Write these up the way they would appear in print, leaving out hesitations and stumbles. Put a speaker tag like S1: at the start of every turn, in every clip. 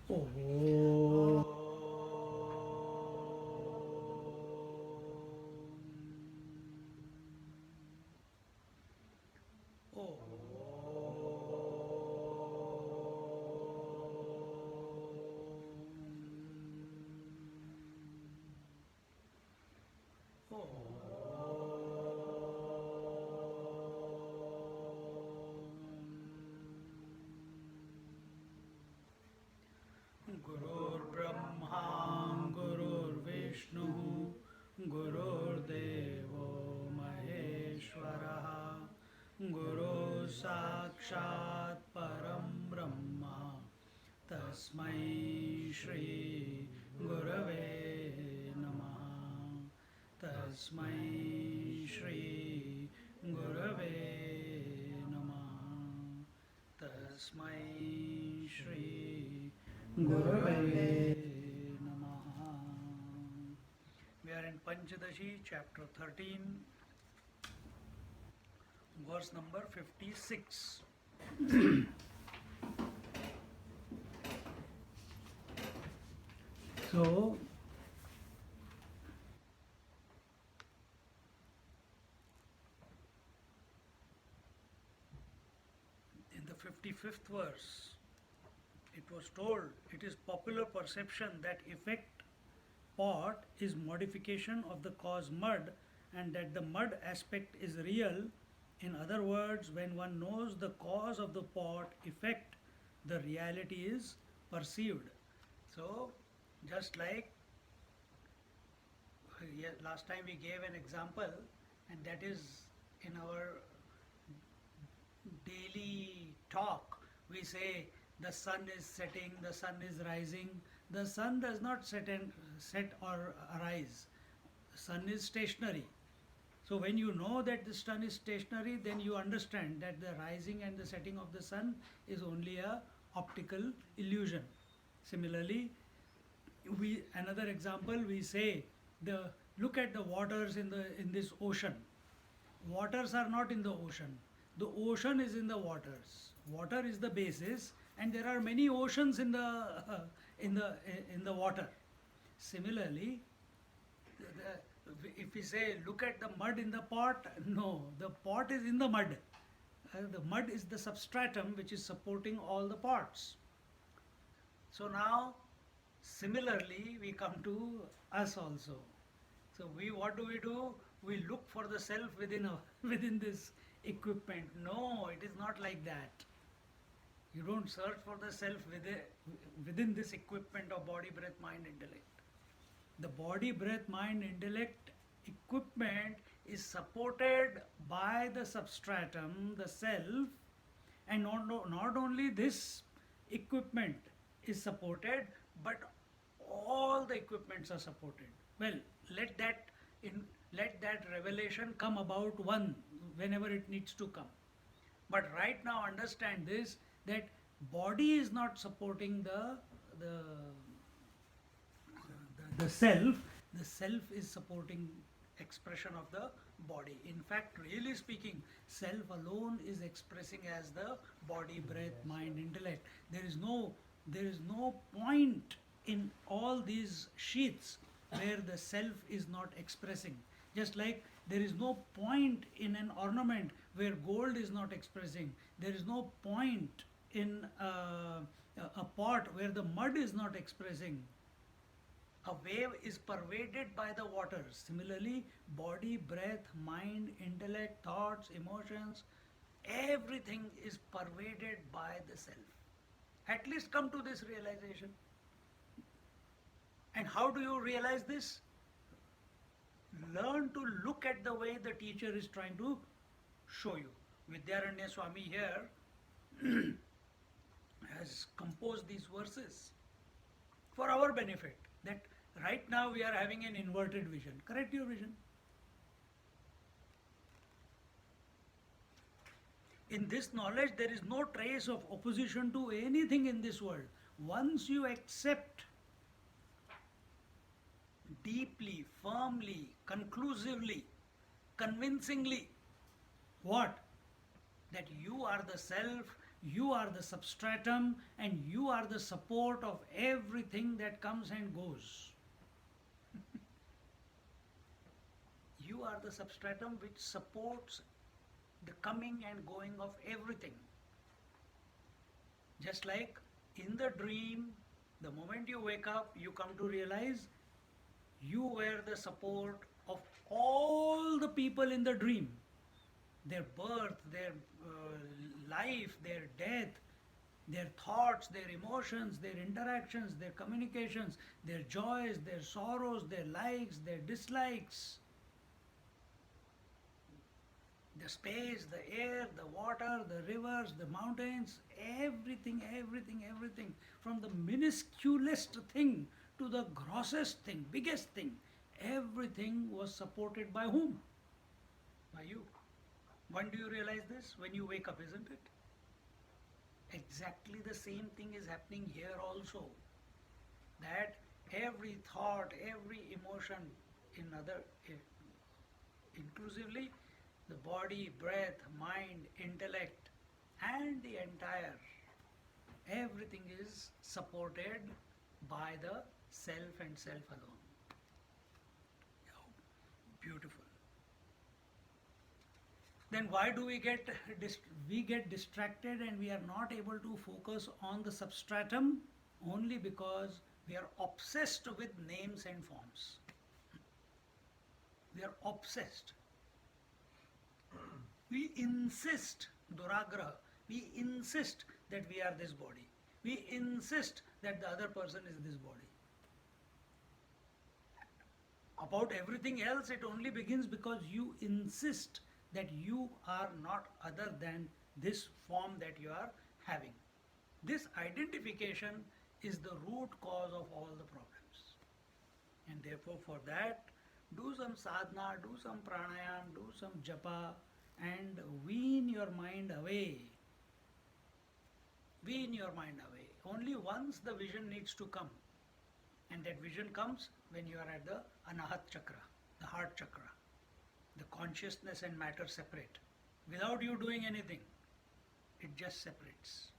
S1: Oh. गुरुर्ब्रह्मा गुरुर्विष्णु गुरुर्देवो महेश्वरः गुरु साक्षात् परं ब्रह्म तस्मै श्री गुरवे नमः तस्मै श्री गुरवे नमः तस्मै Shri Gurave Namaha. We are in Pancadasi chapter 13, verse number 56. So, in the 55th verse, it was told, it is popular perception that effect pot is modification of the cause mud and that the mud aspect is real. In other words, when one knows the cause of the pot effect, the reality is perceived. So, just like last time we gave an example, and that is in our daily talk, we say the sun is setting, the sun is rising. The sun does not set or arise. The sun is stationary. So when you know that the sun is stationary, then you understand that the rising and the setting of the sun is only a optical illusion. Similarly, another example we say, look at the waters in this ocean. Waters are not in the ocean. The ocean is in the waters. Water is the basis, and there are many oceans in the water. Similarly, if we say look at the mud in the pot, no, the pot is in the mud. The mud is the substratum which is supporting all the pots. So now, similarly, we come to us also. So what do? We look for the self within this equipment. No, it is not like that. You don't search for the self within this equipment of body, breath, mind, intellect. The body, breath, mind, intellect equipment is supported by the substratum, the self, and not only this equipment is supported, but all the equipments are supported. Well, let that revelation come about whenever it needs to come. But right now understand this, that body is not supporting the self. The self is supporting expression of the body. In fact, really speaking, self alone is expressing as the body, breath, mind, intellect. There is no point in all these sheets where the self is not expressing. Just like there is no point in an ornament where gold is not expressing. There is no point in a pot where the mud is not expressing. A wave is pervaded by the waters. Similarly, body, breath, mind, intellect, thoughts, emotions, everything is pervaded by the self. At least come to this realization. And how do you realize this? Learn to look at the way the teacher is trying to show you. Vidyaranya Swami here has composed these verses for our benefit, that right now we are having an inverted vision. Correct your vision. In this knowledge, there is no trace of opposition to anything in this world. Once you accept deeply, firmly, conclusively, convincingly, what? That you are the self You are the substratum and you are the support of everything that comes and goes. You are the substratum which supports the coming and going of everything. Just like in the dream, the moment you wake up, you come to realize you were the support of all the people in the dream. Their birth, their life, their death, their thoughts, their emotions, their interactions, their communications, their joys, their sorrows, their likes, their dislikes, the space, the air, the water, the rivers, the mountains, everything, everything, everything, from the minusculest thing to the grossest thing, biggest thing, everything was supported by whom? By you. When do you realize this? When you wake up, isn't it? Exactly the same thing is happening here also. That every thought, every emotion, inclusively, the body, breath, mind, intellect, and the entire, everything is supported by the self and self alone. Beautiful. Then why do we get distracted and we are not able to focus on the substratum? Only because we are obsessed with names and forms. We are obsessed. We insist, duragraha, we insist that we are this body. We insist that the other person is this body. About everything else, it only begins because you insist that you are not other than this form that you are having. This identification is the root cause of all the problems. And therefore, for that, do some sadhana, do some pranayam, do some japa, and wean your mind away. Wean your mind away. Only once the vision needs to come. And that vision comes when you are at the anahat chakra, the heart chakra. The consciousness and matter separate. Without you doing anything, it just separates.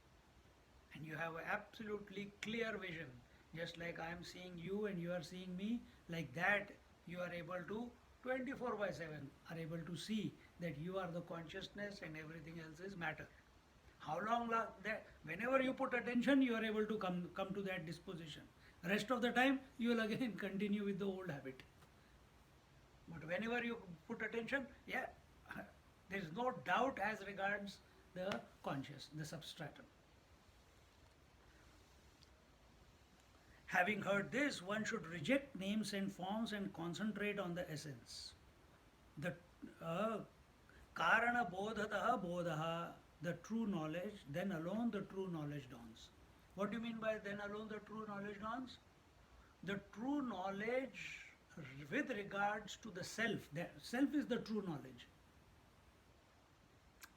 S1: And you have an absolutely clear vision. Just like I am seeing you and you are seeing me, like that you are able to 24/7 are able to see that you are the consciousness and everything else is matter. How long that whenever you put attention, you are able to come to that disposition. Rest of the time, you will again continue with the old habit. But whenever you put attention, there is no doubt as regards the conscious, the substratum. Having heard this, one should reject names and forms and concentrate on the essence. The karana bodhataha bodhaha, the true knowledge, then alone the true knowledge dawns. What do you mean by then alone the true knowledge dawns? The true knowledge with regards to the self, the self is the true knowledge.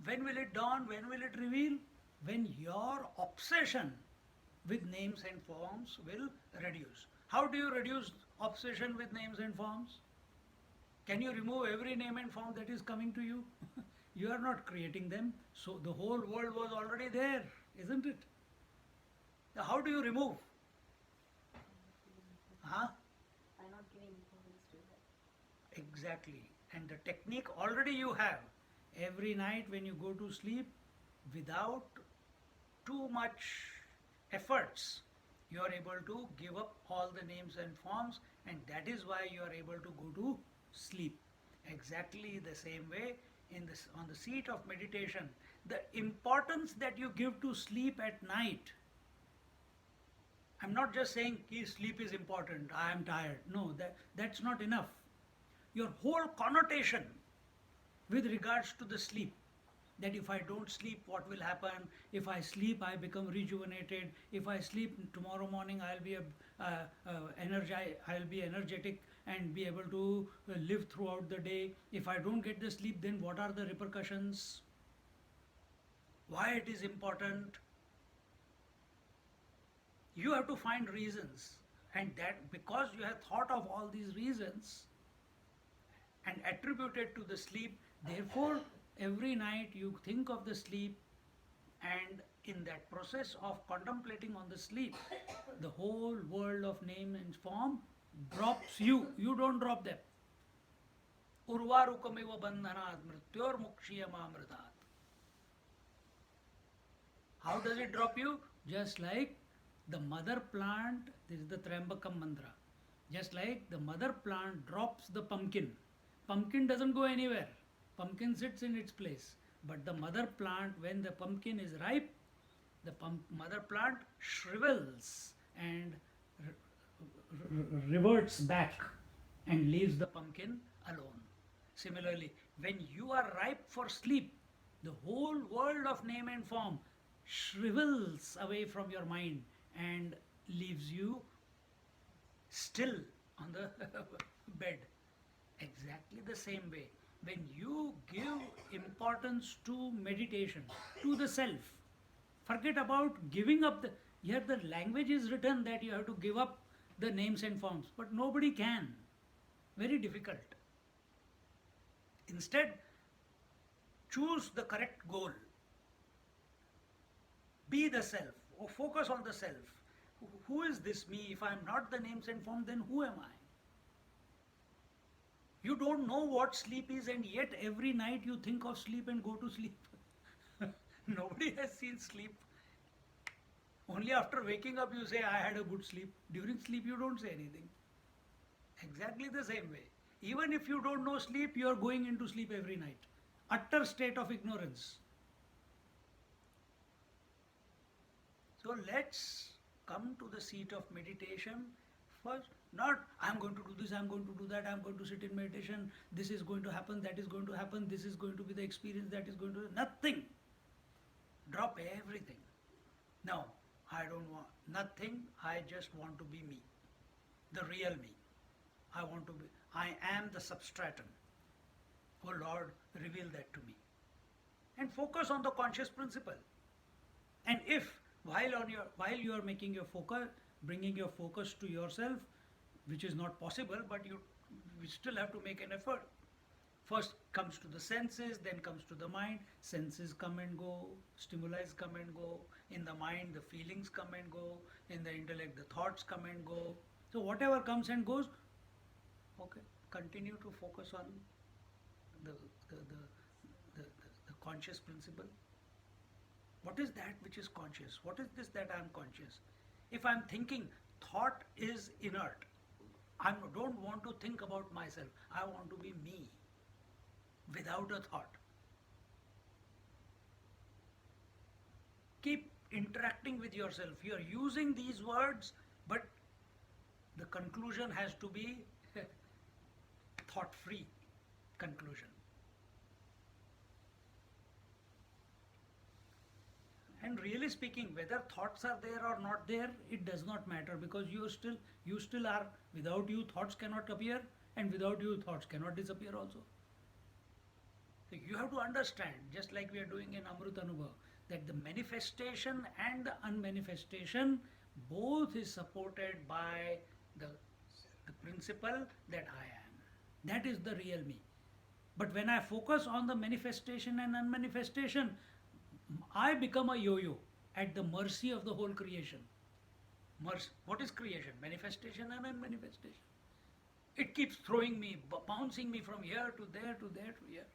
S1: When will it dawn? When will it reveal? When your obsession with names and forms will reduce. How do you reduce obsession with names and forms? Can you remove every name and form that is coming to you? You are not creating them, so the whole world was already there, isn't it? Now how do you remove? Huh?
S2: By not giving importance to that.
S1: Exactly. And the technique already you have. Every night when you go to sleep, without too much efforts, you are able to give up all the names and forms, and that is why you are able to go to sleep. Exactly the same way on the seat of meditation, the importance that you give to sleep at night. I'm not just saying sleep is important, I am tired. No, that's not enough. Your whole connotation with regards to the sleep, that if I don't sleep, what will happen? If I sleep, I become rejuvenated. If I sleep, tomorrow morning I'll be energetic and be able to live throughout the day. If I don't get the sleep, then what are the repercussions? Why it is important? You have to find reasons, and that because you have thought of all these reasons and attributed to the sleep, therefore every night you think of the sleep and In that process of contemplating on the sleep, the whole world of name and form drops you. You don't drop them. Urvarukamiva bandhanat mrityurmukshiyamamritat. How does it drop you? Just like the mother plant, this is the Trambakam mantra. Just like the mother plant drops the pumpkin. Pumpkin doesn't go anywhere. Pumpkin sits in its place. But the mother plant, when the pumpkin is ripe, the mother plant shrivels and reverts back and leaves the pumpkin alone. Similarly, when you are ripe for sleep, the whole world of name and form shrivels away from your mind and leaves you still on the bed. Exactly the same way, when you give importance to meditation, to the self, forget about giving up the. Here the language is written that you have to give up the names and forms, but nobody can. Very difficult. Instead, choose the correct goal. Be the self, or focus on the self. Who is this me? If I am not the names and form, then who am I? You don't know what sleep is, and yet every night you think of sleep and go to sleep. Nobody has seen sleep. Only after waking up you say, I had a good sleep. During sleep you don't say anything. Exactly the same way. Even if you don't know sleep, you are going into sleep every night. Utter state of ignorance. So let's come to the seat of meditation first. Not, I'm going to do this, I'm going to do that, I'm going to sit in meditation, this is going to happen, that is going to happen, this is going to be the experience, that is going to... Nothing. Drop everything. No, I don't want nothing, I just want to be me. The real me. I want to be, I am the substratum. Oh Lord, reveal that to me. And focus on the conscious principle. And if while you are making your focus, bringing your focus to yourself, which is not possible, but you still have to make an effort. First comes to the senses, then comes to the mind. Senses come and go, stimuli come and go. In the mind, the feelings come and go. In the intellect, the thoughts come and go. So whatever comes and goes, okay, continue to focus on the conscious principle. What is that which is conscious? What is this that I am conscious? If I am thinking, thought is inert. I don't want to think about myself. I want to be me, without a thought. Keep interacting with yourself. You are using these words, but the conclusion has to be thought-free conclusion. And really speaking, whether thoughts are there or not there, it does not matter, because you still are. Without you, thoughts cannot appear, and without you, thoughts cannot disappear also. So you have to understand, just like we are doing in Amrit Anubhav, that the manifestation and the unmanifestation both is supported by the principle that I am. That is the real me. But when I focus on the manifestation and unmanifestation, I become a yo-yo at the mercy of the whole creation. What is creation? Manifestation and unmanifestation. It keeps throwing me, bouncing me from here to there to there to here.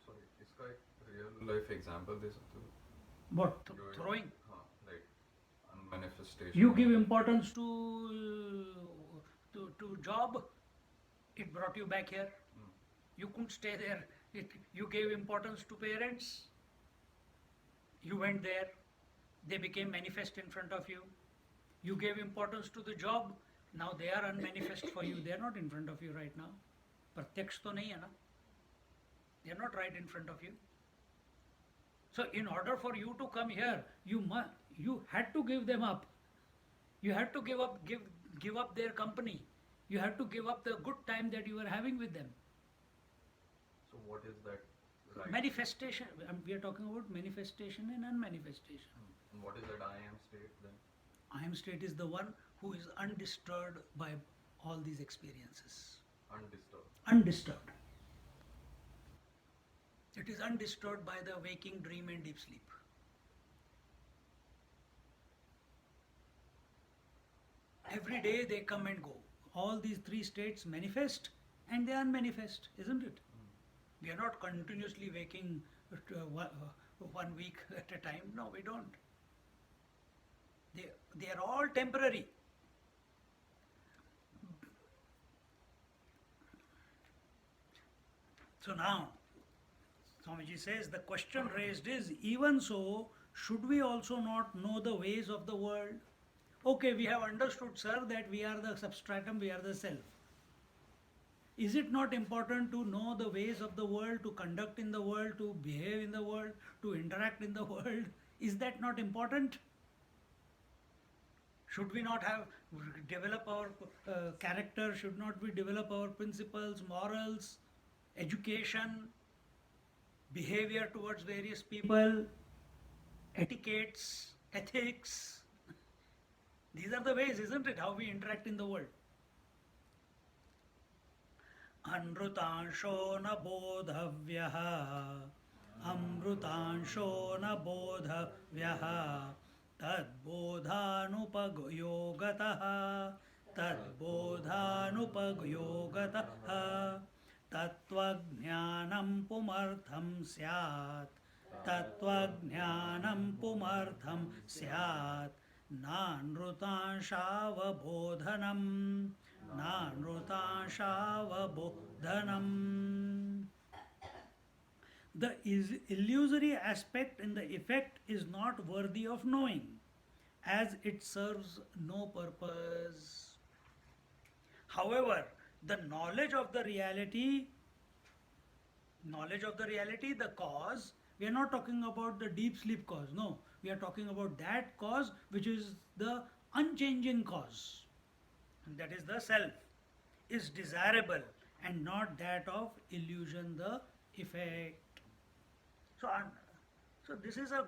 S3: Sorry, इसका एक real life example दे सकते हो?
S1: What? Throwing?
S3: हाँ, like unmanifestation.
S1: You give importance to job, it brought you back here. You couldn't stay there. You gave importance to parents, you went there, they became manifest in front of you. You gave importance to the job, now they are unmanifest for you. They are not in front of you right now. Pratyaksh to nahi hai na. They are not right in front of you. So in order for you to come here, you had to give them up. You had to give up their company. You had to give up the good time that you were having with them.
S3: So what is that? Right?
S1: Manifestation. We are talking about manifestation and unmanifestation.
S3: And what is that I am state then?
S1: I am state is the one who is undisturbed by all these experiences.
S3: Undisturbed.
S1: Undisturbed. It is undisturbed by the waking, dream and deep sleep. Every day they come and go. All these three states manifest and they unmanifest, isn't it? We are not continuously waking 1 week at a time. No, we don't. They are all temporary. So now, Swamiji says the question raised is, even so, should we also not know the ways of the world? Okay, we have understood, sir, that we are the substratum, we are the self. Is it not important to know the ways of the world, to conduct in the world, to behave in the world, to interact in the world? Is that not important? Should we not have develop our character? Should not we develop our principles, morals, education, behavior towards various people, etiquettes, ethics? These are the ways, isn't it, how we interact in the world? Anrutansho na bodhavyaha, amrutansho na bodhavyaha, tad bodhanupagayogataha, tad bodhanupagayogataha, tatvajnanam pumartham syat, tatvajnanam pumartham syat, nanrutanshava nanrutanshava. The illusory aspect in the effect is not worthy of knowing, as it serves no purpose. However, the knowledge of the reality, the cause, we are not talking about the deep sleep cause, no, we are talking about that cause which is the unchanging cause, and that is the self, is desirable and not that of illusion, the effect. So this is a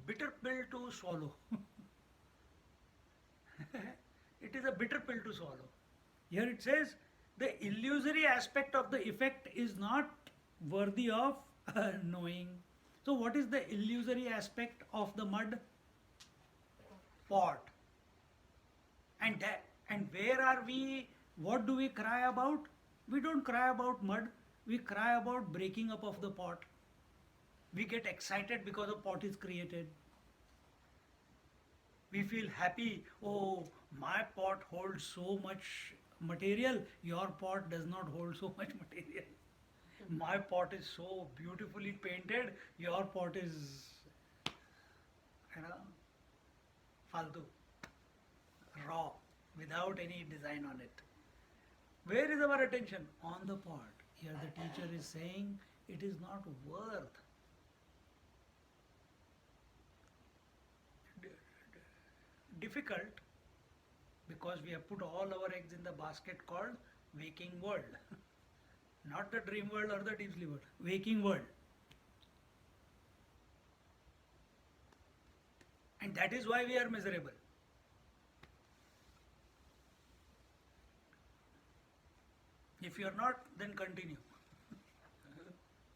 S1: bitter pill to swallow. It is a bitter pill to swallow. Here it says the illusory aspect of the effect is not worthy of knowing. So what is the illusory aspect of the mud pot? And where are we? What do we cry about? We don't cry about mud. We cry about breaking up of the pot. We get excited because a pot is created. We feel happy. Oh, my pot holds so much material. Your pot does not hold so much material. My pot is so beautifully painted. Your pot is, faltu, raw, without any design on it. Where is our attention? On the pot. Here the teacher is saying it is not worth. Difficult, because we have put all our eggs in the basket called waking world. Not the dream world or the deep sleep world. Waking world. And that is why we are miserable. If you are not, then continue.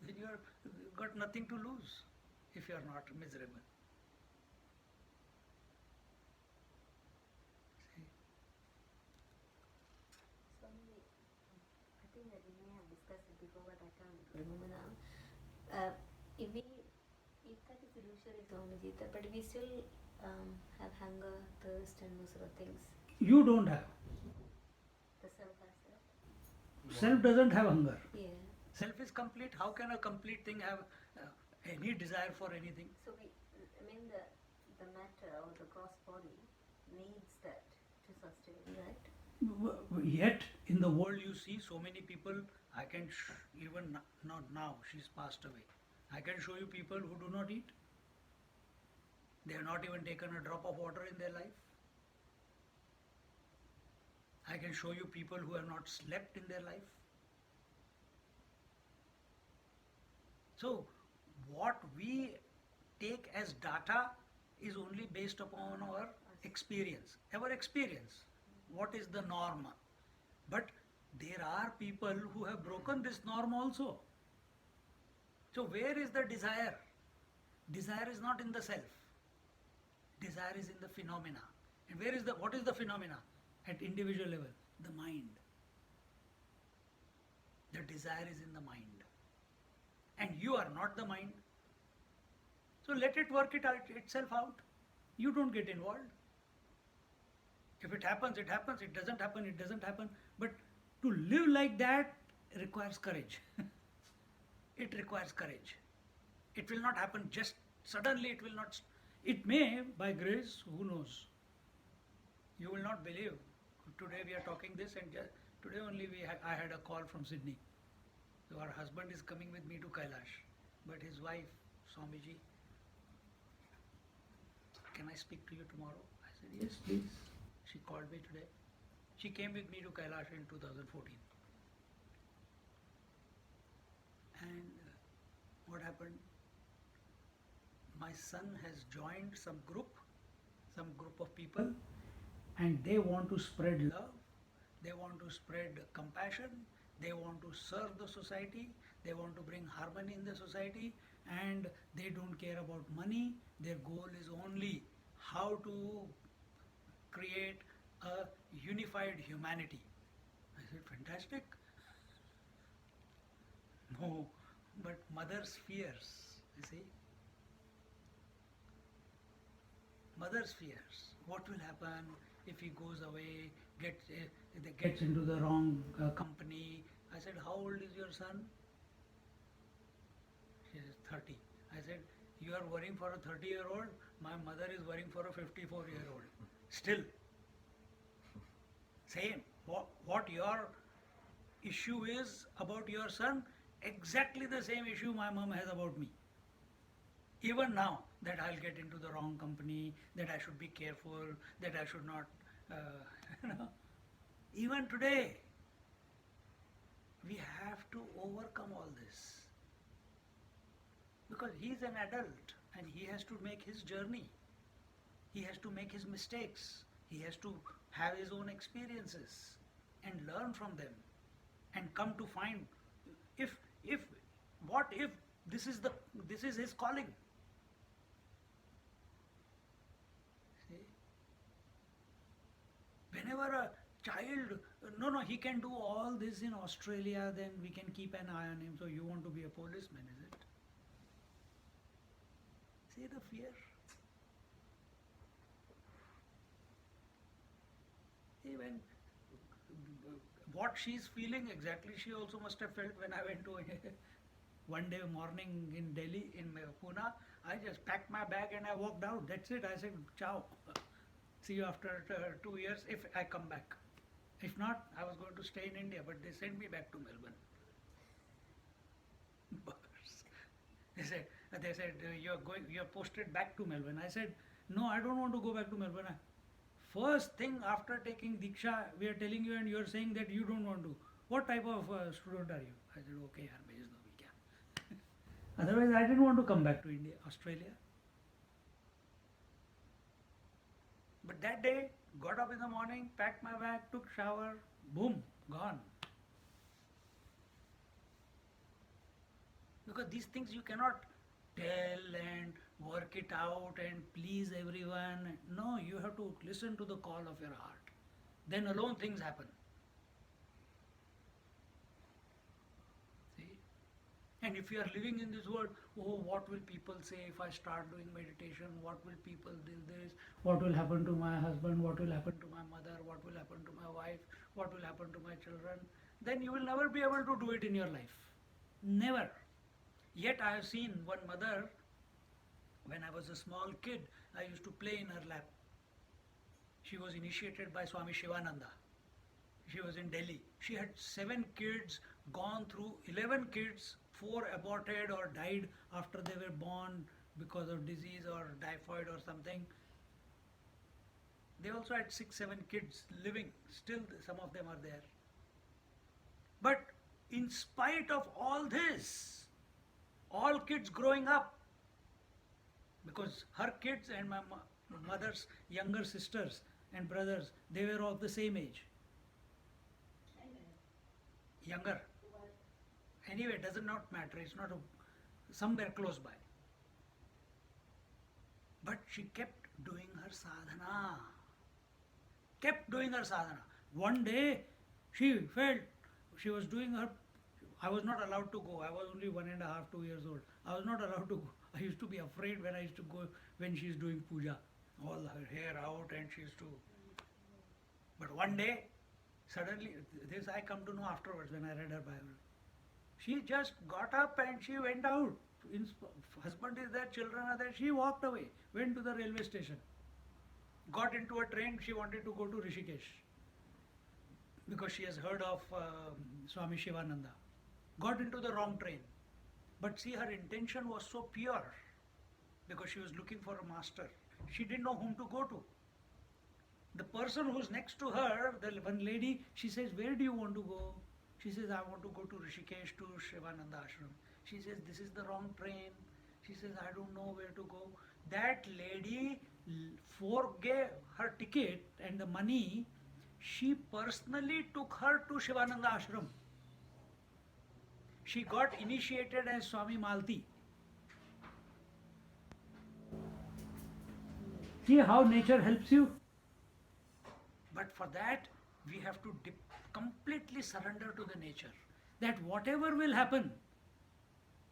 S1: Then you have got nothing to lose if you are not miserable.
S2: Swami, I think that we may have discussed it before, but I can't remember now. If that is illusory, Swamiji, but we still have hunger, thirst, and those sort of things.
S1: You don't have.
S2: The self has that.
S1: Self doesn't have hunger.
S2: Yeah.
S1: Self is complete. How can a complete thing have any desire for anything?
S2: So the matter or the gross body needs that to sustain, right?
S1: Yet in the world you see so many people. I can even not now, she's passed away. I can show you people who do not eat. They have not even taken a drop of water in their life. I can show you people who have not slept in their life. So what we take as data is only based upon our experience. What is the norm? But there are people who have broken this norm also. So where is the desire? Desire is not in the self. Desire is in the phenomena. And what is the phenomena at individual level? The mind. The desire is in the mind. And you are not the mind. So let it work itself out. You don't get involved. If it happens, it happens. It doesn't happen, it doesn't happen. But to live like that requires courage. It requires courage. It will not happen just suddenly. It will not. It may, by grace, who knows? You will not believe. Today we are talking this, and today only I had a call from Sydney. So our husband is coming with me to Kailash, but his wife, Swamiji, can I speak to you tomorrow? I said, yes, please. She called me today. She came with me to Kailash in 2014. And what happened? My son has joined some group of people, and they want to spread love, they want to spread compassion, they want to serve the society, they want to bring harmony in the society, and they don't care about money. Their goal is only how to create a unified humanity. I said, fantastic. No, but mother's fears, you see. Mother's fears. What will happen if he goes away, gets into the wrong company? I said, how old is your son? She says, 30. I said, you are worrying for a 30-year-old? My mother is worrying for a 54-year-old. Still. Same. What your issue is about your son, exactly the same issue my mom has about me. Even now, that I'll get into the wrong company, that I should be careful, that I should not, Even today, we have to overcome all this. Because he's an adult and he has to make his journey. He has to make his mistakes. He has to have his own experiences and learn from them and come to find what if this is his calling. See? Whenever a child, no, he can do all this in Australia, then we can keep an eye on him. So you want to be a policeman, is it? See the fear? Even what she's feeling exactly, she also must have felt when I went to one day morning in Delhi, in Pune. I just packed my bag and I walked out. That's it. I said, ciao. See you after 2 years if I come back. If not, I was going to stay in India, but they sent me back to Melbourne. They said you're posted back to Melbourne. I said, no, I don't want to go back to Melbourne. First thing after taking Diksha, we are telling you and you are saying that you don't want to. What type of student are you? I said, okay, yaar, bhej do abhi kya. Otherwise, I didn't want to come back to India, Australia. But that day, got up in the morning, packed my bag, took shower, boom, gone. Because these things you cannot tell and work it out and please everyone. No, you have to listen to the call of your heart. Then alone things happen. See? And if you are living in this world, oh, what will people say if I start doing meditation? What will people do this? What will happen to my husband? What will happen to my mother? What will happen to my wife? What will happen to my children? Then you will never be able to do it in your life. Never. Yet I have seen one mother, when I was a small kid, I used to play in her lap. She was initiated by Swami Shivananda. She was in Delhi. She had 7 kids, gone through 11 kids, 4 aborted or died after they were born because of disease or typhoid or something. They also had 6, 7 kids living. Still some of them are there. But in spite of all this, all kids growing up, because her kids and my mother's younger sisters and brothers, they were of the same age. Younger. Anyway, it does not matter. It's not a. somewhere close by. But she kept doing her sadhana. Kept doing her sadhana. One day she felt she was doing her. I was not allowed to go. I was only 1.5, 2 years old. I was not allowed to go. I used to be afraid when I used to go when she is doing puja. All her hair out and she used to. But one day, suddenly, this I come to know afterwards when I read her Bible. She just got up and she went out. Husband is there, children are there. She walked away, went to the railway station, got into a train. She wanted to go to Rishikesh because she has heard of Swami Shivananda. Got into the wrong train. But see, her intention was so pure because she was looking for a master. She didn't know whom to go to. The person who's next to her, the one lady, she says, where do you want to go? She says, I want to go to Rishikesh to Shivananda Ashram. She says, this is the wrong train. She says, I don't know where to go. That lady forgave her ticket and the money. She personally took her to Shivananda Ashram. She got initiated as Swami Malti. See how nature helps you? But for that, we have to completely surrender to the nature. That whatever will happen,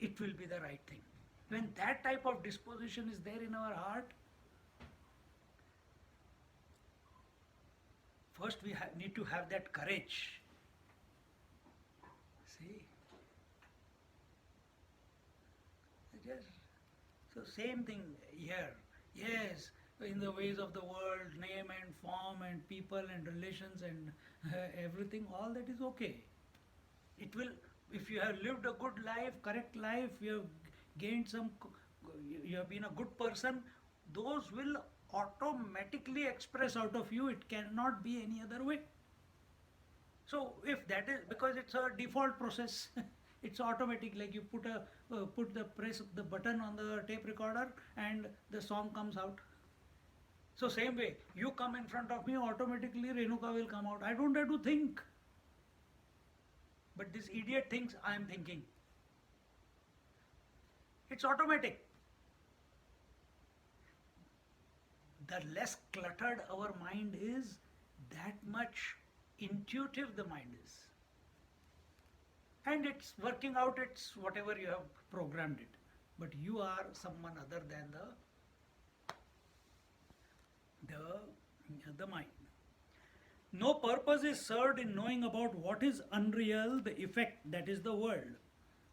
S1: it will be the right thing. When that type of disposition is there in our heart, first we need to have that courage. See? So same thing here. Yes, in the ways of the world, name and form and people and relations and everything, all that is okay. It will, if you have lived a good life, correct life, you have gained some, you have been a good person, those will automatically express out of you. It cannot be any other way. So if that is, because it's a default process, it's automatic, like you put the button on the tape recorder and the song comes out. So same way, you come in front of me, automatically Renuka will come out. I don't have to think. But this idiot thinks I am thinking. It's automatic. The less cluttered our mind is, that much intuitive the mind is. And it's working out, it's whatever you have programmed it. But you are someone other than the mind. No purpose is served in knowing about what is unreal, the effect that is the world.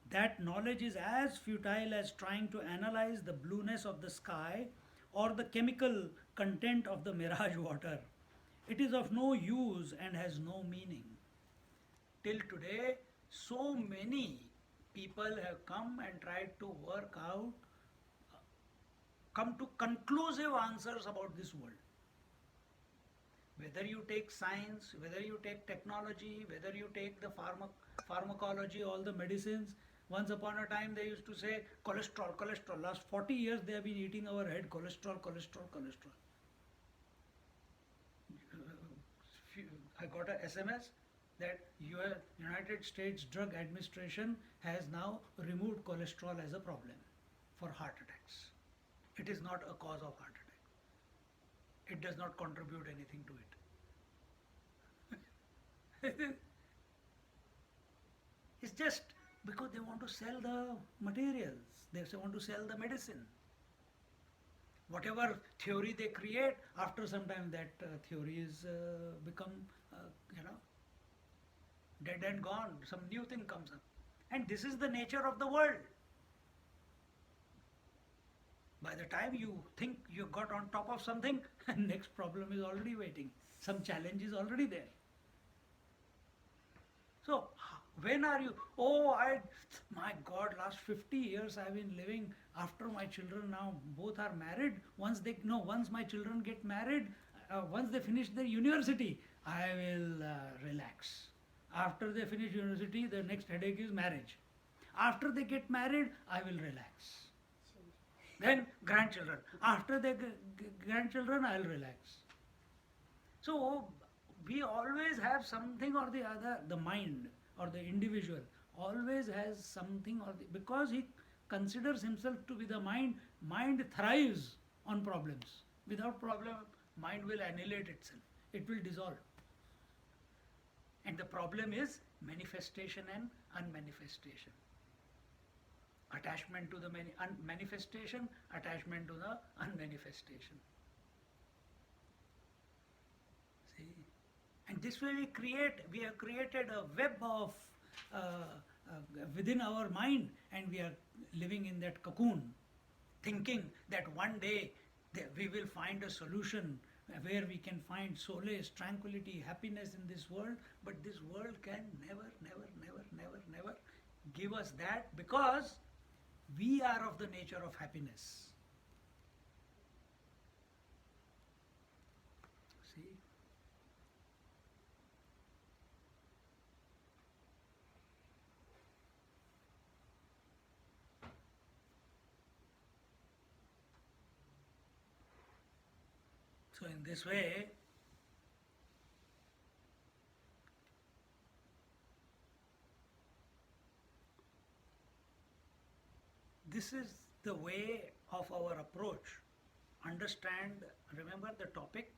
S1: That knowledge is as futile as trying to analyze the blueness of the sky or the chemical content of the mirage water. It is of no use and has no meaning. Till today, so many people have come and tried to work out, come to conclusive answers about this world. Whether you take science, whether you take technology, whether you take the pharmacology, all the medicines. Once upon a time they used to say cholesterol, cholesterol. Last 40 years they have been eating our head, cholesterol, cholesterol, cholesterol. I got a SMS that United States Drug Administration has now removed cholesterol as a problem for heart attacks. It is not a cause of heart attack. It does not contribute anything to it. It's just because they want to sell the materials, they want to sell the medicine. Whatever theory they create, after some time that theory is become, dead and gone. Some new thing comes up. And this is the nature of the world. By the time you think you got on top of something, next problem is already waiting. Some challenge is already there. So, when are you, my God, last 50 years I've been living after my children now both are married. Once my children get married, once they finish their university, I will relax. After they finish university, the next headache is marriage. After they get married, I will relax. Then grandchildren. After the grandchildren, I'll relax. So we always have something or the other. The mind or the individual always has something or because he considers himself to be the mind, mind thrives on problems. Without problem, mind will annihilate itself. It will dissolve. And the problem is manifestation and unmanifestation. Attachment to the manifestation, attachment to the unmanifestation. See? And this way we have created a web of within our mind, and we are living in that cocoon, thinking that one day we will find a solution where we can find solace, tranquility, happiness in this world, but this world can never give us that, because we are of the nature of happiness. See? So in this way, this is the way of our approach. Understand, remember the topic,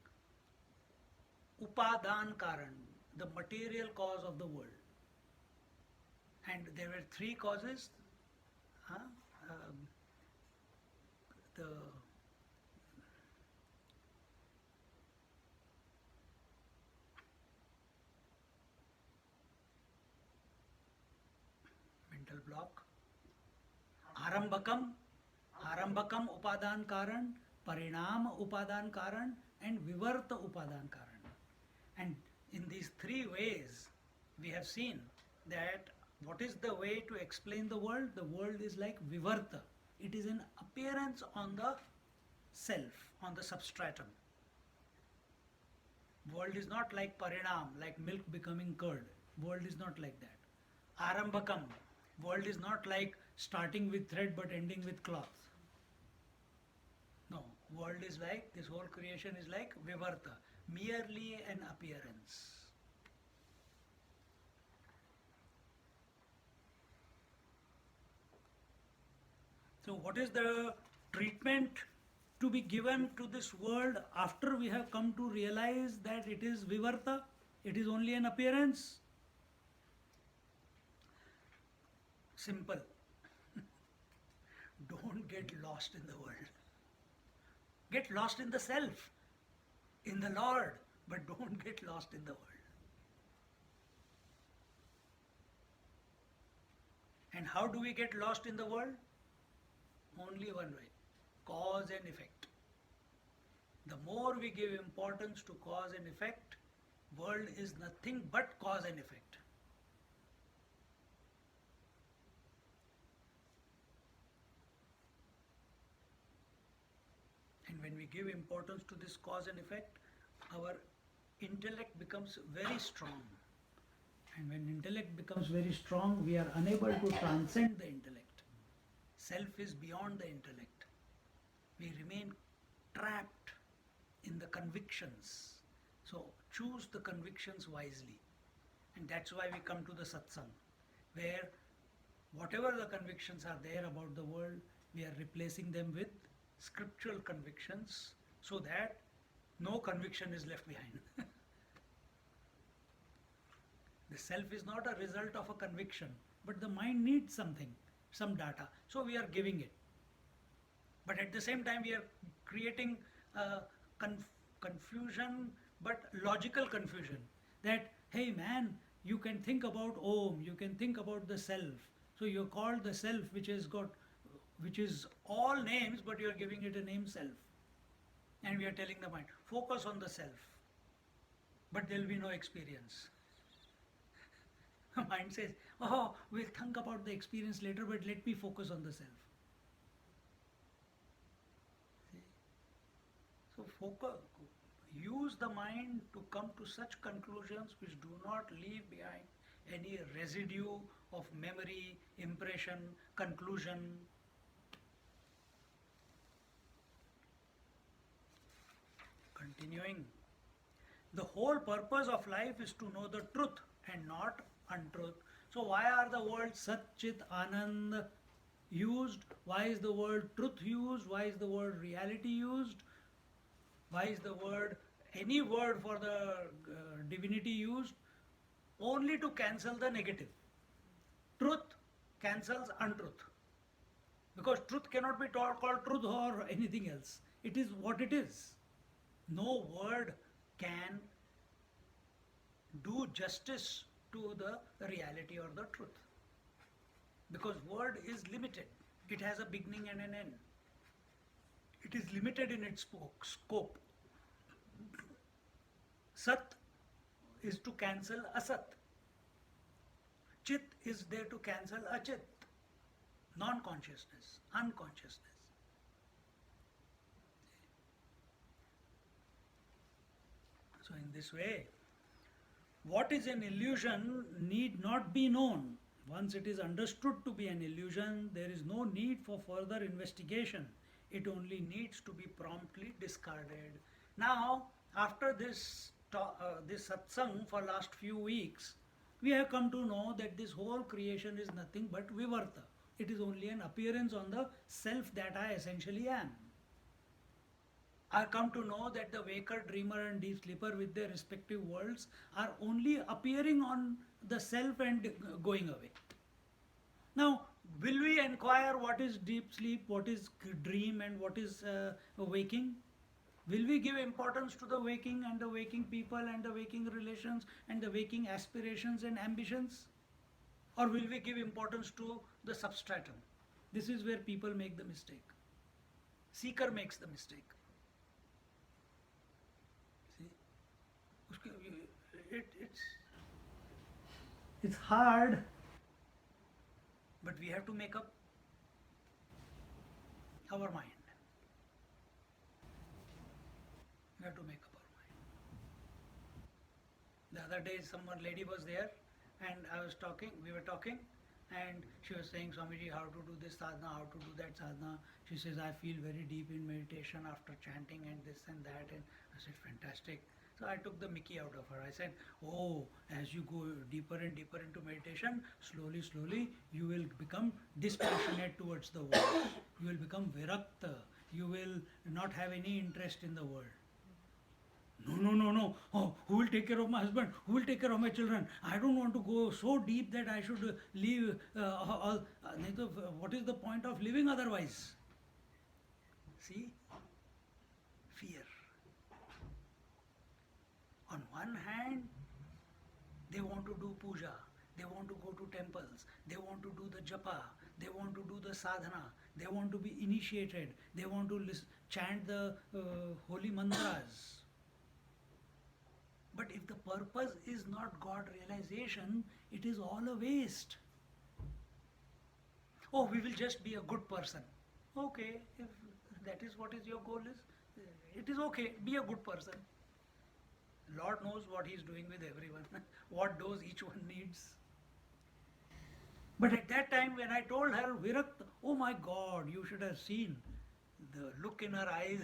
S1: Upadan Karan, the material cause of the world. And there were three causes. The mental block, Arambakam Upadan Karan, Parinam Upadan Karan, and Vivarta Upadan Karan. And in these three ways, we have seen that what is the way to explain the world? The world is like Vivarta. It is an appearance on the self, on the substratum. World is not like Parinam, like milk becoming curd. World is not like that. Arambakam, world is not like starting with thread but ending with cloth. No, world is like, this whole creation is like Vivarta, merely an appearance. So what is the treatment to be given to this world after we have come to realize that it is Vivarta, it is only an appearance? Simple. Don't get lost in the world. Get lost in the self, in the Lord, but don't get lost in the world. And how do we get lost in the world? Only one way, cause and effect. The more we give importance to cause and effect, world is nothing but cause and effect. And when we give importance to this cause and effect, our intellect becomes very strong. And when intellect becomes very strong, we are unable to transcend the intellect. Self is beyond the intellect. We remain trapped in the convictions. So choose the convictions wisely. And that's why we come to the satsang, where whatever the convictions are there about the world, we are replacing them with scriptural convictions, so that no conviction is left behind. The self is not a result of a conviction, but the mind needs something, some data, so we are giving it. But at the same time, we are creating confusion, but logical confusion, that hey man, you can think about Om, you can think about the self, so you're called the self, which is all names, but you are giving it a name self. And we are telling the mind, focus on the self, but there will be no experience. The mind says, oh, we'll think about the experience later, but let me focus on the self. See? So focus, use the mind to come to such conclusions which do not leave behind any residue of memory, impression, conclusion. Continuing, the whole purpose of life is to know the truth and not untruth. So why are the words Sat Chit Anand used? Why is the word truth used? Why is the word reality used? Why is the word, any word for the divinity used? Only to cancel the negative. Truth cancels untruth. Because truth cannot be called truth or anything else. It is what it is. No word can do justice to the reality or the truth. Because word is limited. It has a beginning and an end. It is limited in its scope. Sat is to cancel asat. Chit is there to cancel achit. Non-consciousness, unconsciousness. So in this way, what is an illusion need not be known. Once it is understood to be an illusion, there is no need for further investigation. It only needs to be promptly discarded. Now, after this satsang for last few weeks, we have come to know that this whole creation is nothing but vivarta. It is only an appearance on the self that I essentially am. I come to know that the waker, dreamer and deep sleeper with their respective worlds are only appearing on the self and going away. Now, will we inquire what is deep sleep, what is dream and what is waking? Will we give importance to the waking and the waking people and the waking relations and the waking aspirations and ambitions? Or will we give importance to the substratum? This is where people make the mistake. Seeker makes the mistake. It's hard, but we have to make up our mind. We have to make up our mind. The other day, lady was there, and we were talking, and she was saying, Swamiji, how to do this sadhana, how to do that sadhana. She says, I feel very deep in meditation after chanting and this and that. And I said, fantastic. So I took the mickey out of her. I said, oh, as you go deeper and deeper into meditation, slowly, slowly, you will become dispassionate towards the world. You will become virakta. You will not have any interest in the world. No. Oh, who will take care of my husband? Who will take care of my children? I don't want to go so deep that I should leave what is the point of living otherwise? See? Fear. On one hand, they want to do puja, they want to go to temples, they want to do the japa, they want to do the sadhana, they want to be initiated, they want to chant the holy mantras. But if the purpose is not God realization, it is all a waste. Oh, we will just be a good person. Okay, if that is what is your goal is, it is okay, be a good person. Lord knows what He is doing with everyone, what dose each one needs. But at that time when I told her, Virakta, oh my God, you should have seen the look in her eyes.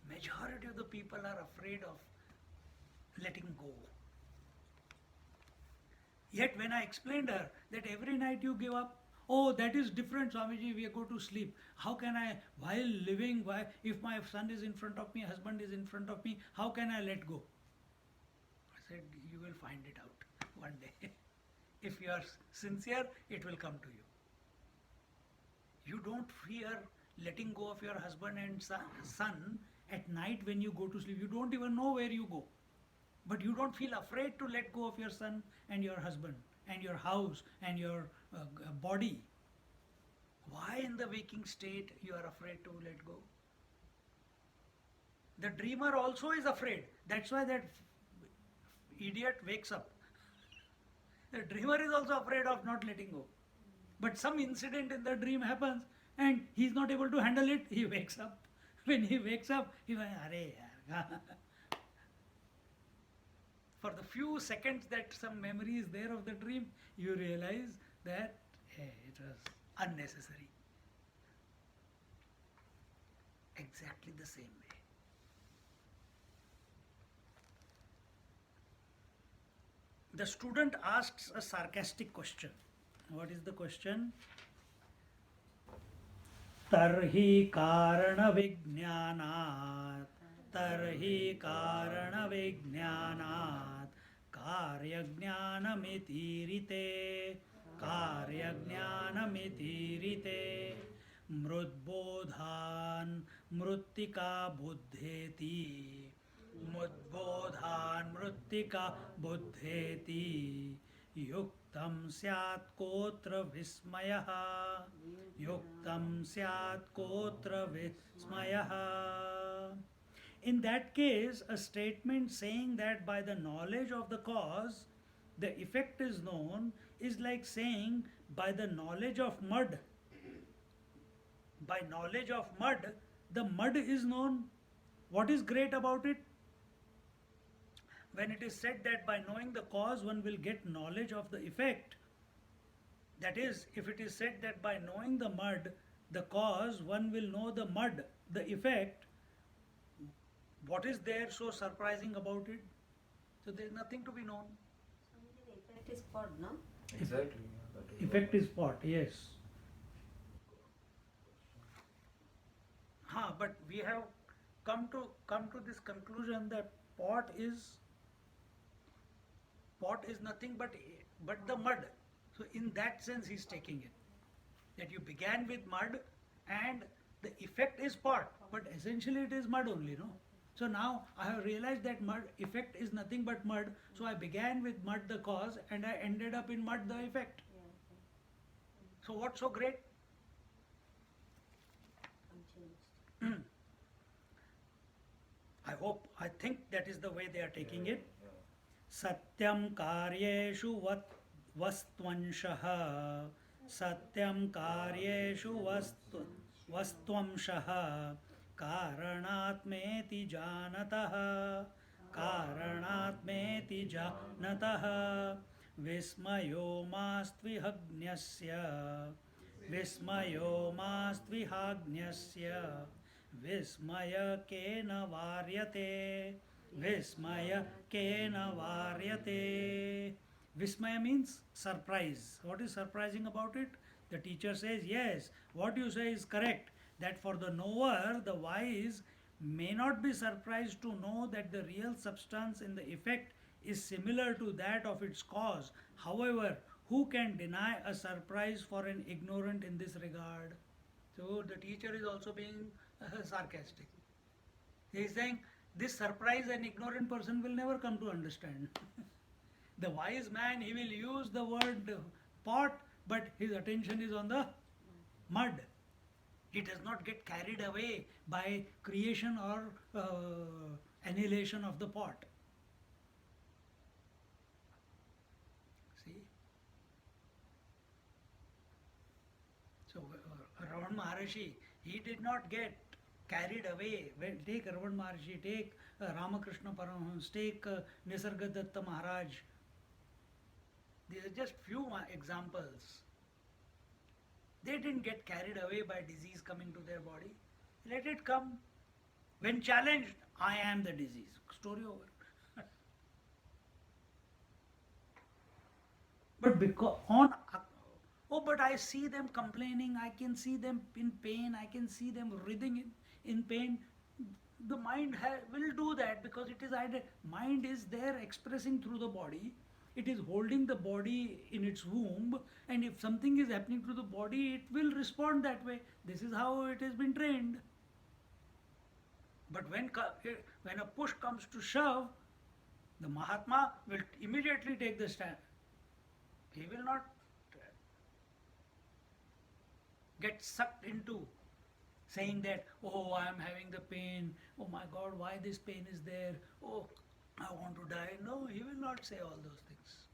S1: Majority of the people are afraid of letting go. Yet when I explained her that every night you give up, oh, that is different, Swamiji, we go to sleep. How can I, while living, if my son is in front of me, husband is in front of me, how can I let go? I said, you will find it out one day. If you are sincere, it will come to you. You don't fear letting go of your husband and son at night when you go to sleep. You don't even know where you go. But you don't feel afraid to let go of your son and your husband and your house and your body. Why in the waking state you are afraid to let go? The dreamer also is afraid. That's why that idiot wakes up. The dreamer is also afraid of not letting go. But some incident in the dream happens and he is not able to handle it, he wakes up. When he wakes up, he goes, Arey yaar. For the few seconds that some memory is there of the dream, you realize that it was unnecessary. Exactly the same way. The student asks a sarcastic question. What is the question? Tarhi karana vijnanat, tarhi karana vijnanat, karya jnanamitirite, karya jnanamitirite, mrudbodhan mruttika buddheti, mrudbodhan mruttika buddheti, युक्तं स्यात् कोत्र विस्मयः, युक्तं स्यात् कोत्र विस्मयः. In that case, a statement saying that by the knowledge of the cause the effect is known is like saying by the knowledge of mud, by knowledge of mud, the mud is known. What is great about it? When it is said that by knowing the cause one will get knowledge of the effect, that is, if it is said that by knowing the mud, the cause, one will know the mud, the effect, what is there so surprising about it? So there is nothing to be known.
S2: So maybe the effect is pot, no?
S3: Exactly. Yeah, that is
S1: Effect
S3: what-
S1: is pot, yes. But we have come to this conclusion that pot is nothing but the mud. So in that sense he's taking it, that you began with mud and the effect is pot, but essentially it is mud only, no? So now I have realized that mud effect is nothing but mud, so I began with mud the cause and I ended up in mud the effect.
S2: Yeah, okay.
S1: So what's so great?
S2: Unchanged.
S1: I think that is the way they are taking it. Satyam karyeshu vastvanshah, satyam karyeshu vastvanshah, karanatmeti janatah, karanatmeti janatah, vismayo mastvihagnyasya, vismayo mastvihagnyasya, vismaya kena varyate, vismaya kena varyate. Vismaya means surprise. What is surprising about it? The teacher says, yes, what you say is correct, that for the knower, the wise, may not be surprised to know that the real substance in the effect is similar to that of its cause. However, who can deny a surprise for an ignorant in this regard? So the teacher is also being sarcastic. He is saying this surprise an ignorant person will never come to understand. The wise man, he will use the word pot, but his attention is on the mud. He does not get carried away by creation or annihilation of the pot. See? So Ravan Maharshi, he did not get carried away. Well, take Ravan Maharshi, take Ramakrishna Paramahansa, take Nisargadatta Maharaj. These are just few examples. They didn't get carried away by disease coming to their body. Let it come. When challenged, I am the disease. Story over. But because but I see them complaining, I can see them in pain, I can see them writhing in pain. The mind will do that because it is mind is there expressing through the body. It is holding the body in its womb, and if something is happening to the body, it will respond that way. This is how it has been trained. But when a push comes to shove, the Mahatma will immediately take the stand. He will not get sucked into saying that, oh, I am having the pain, oh my God, why this pain is there, oh, I want to die. No, he will not say all those things.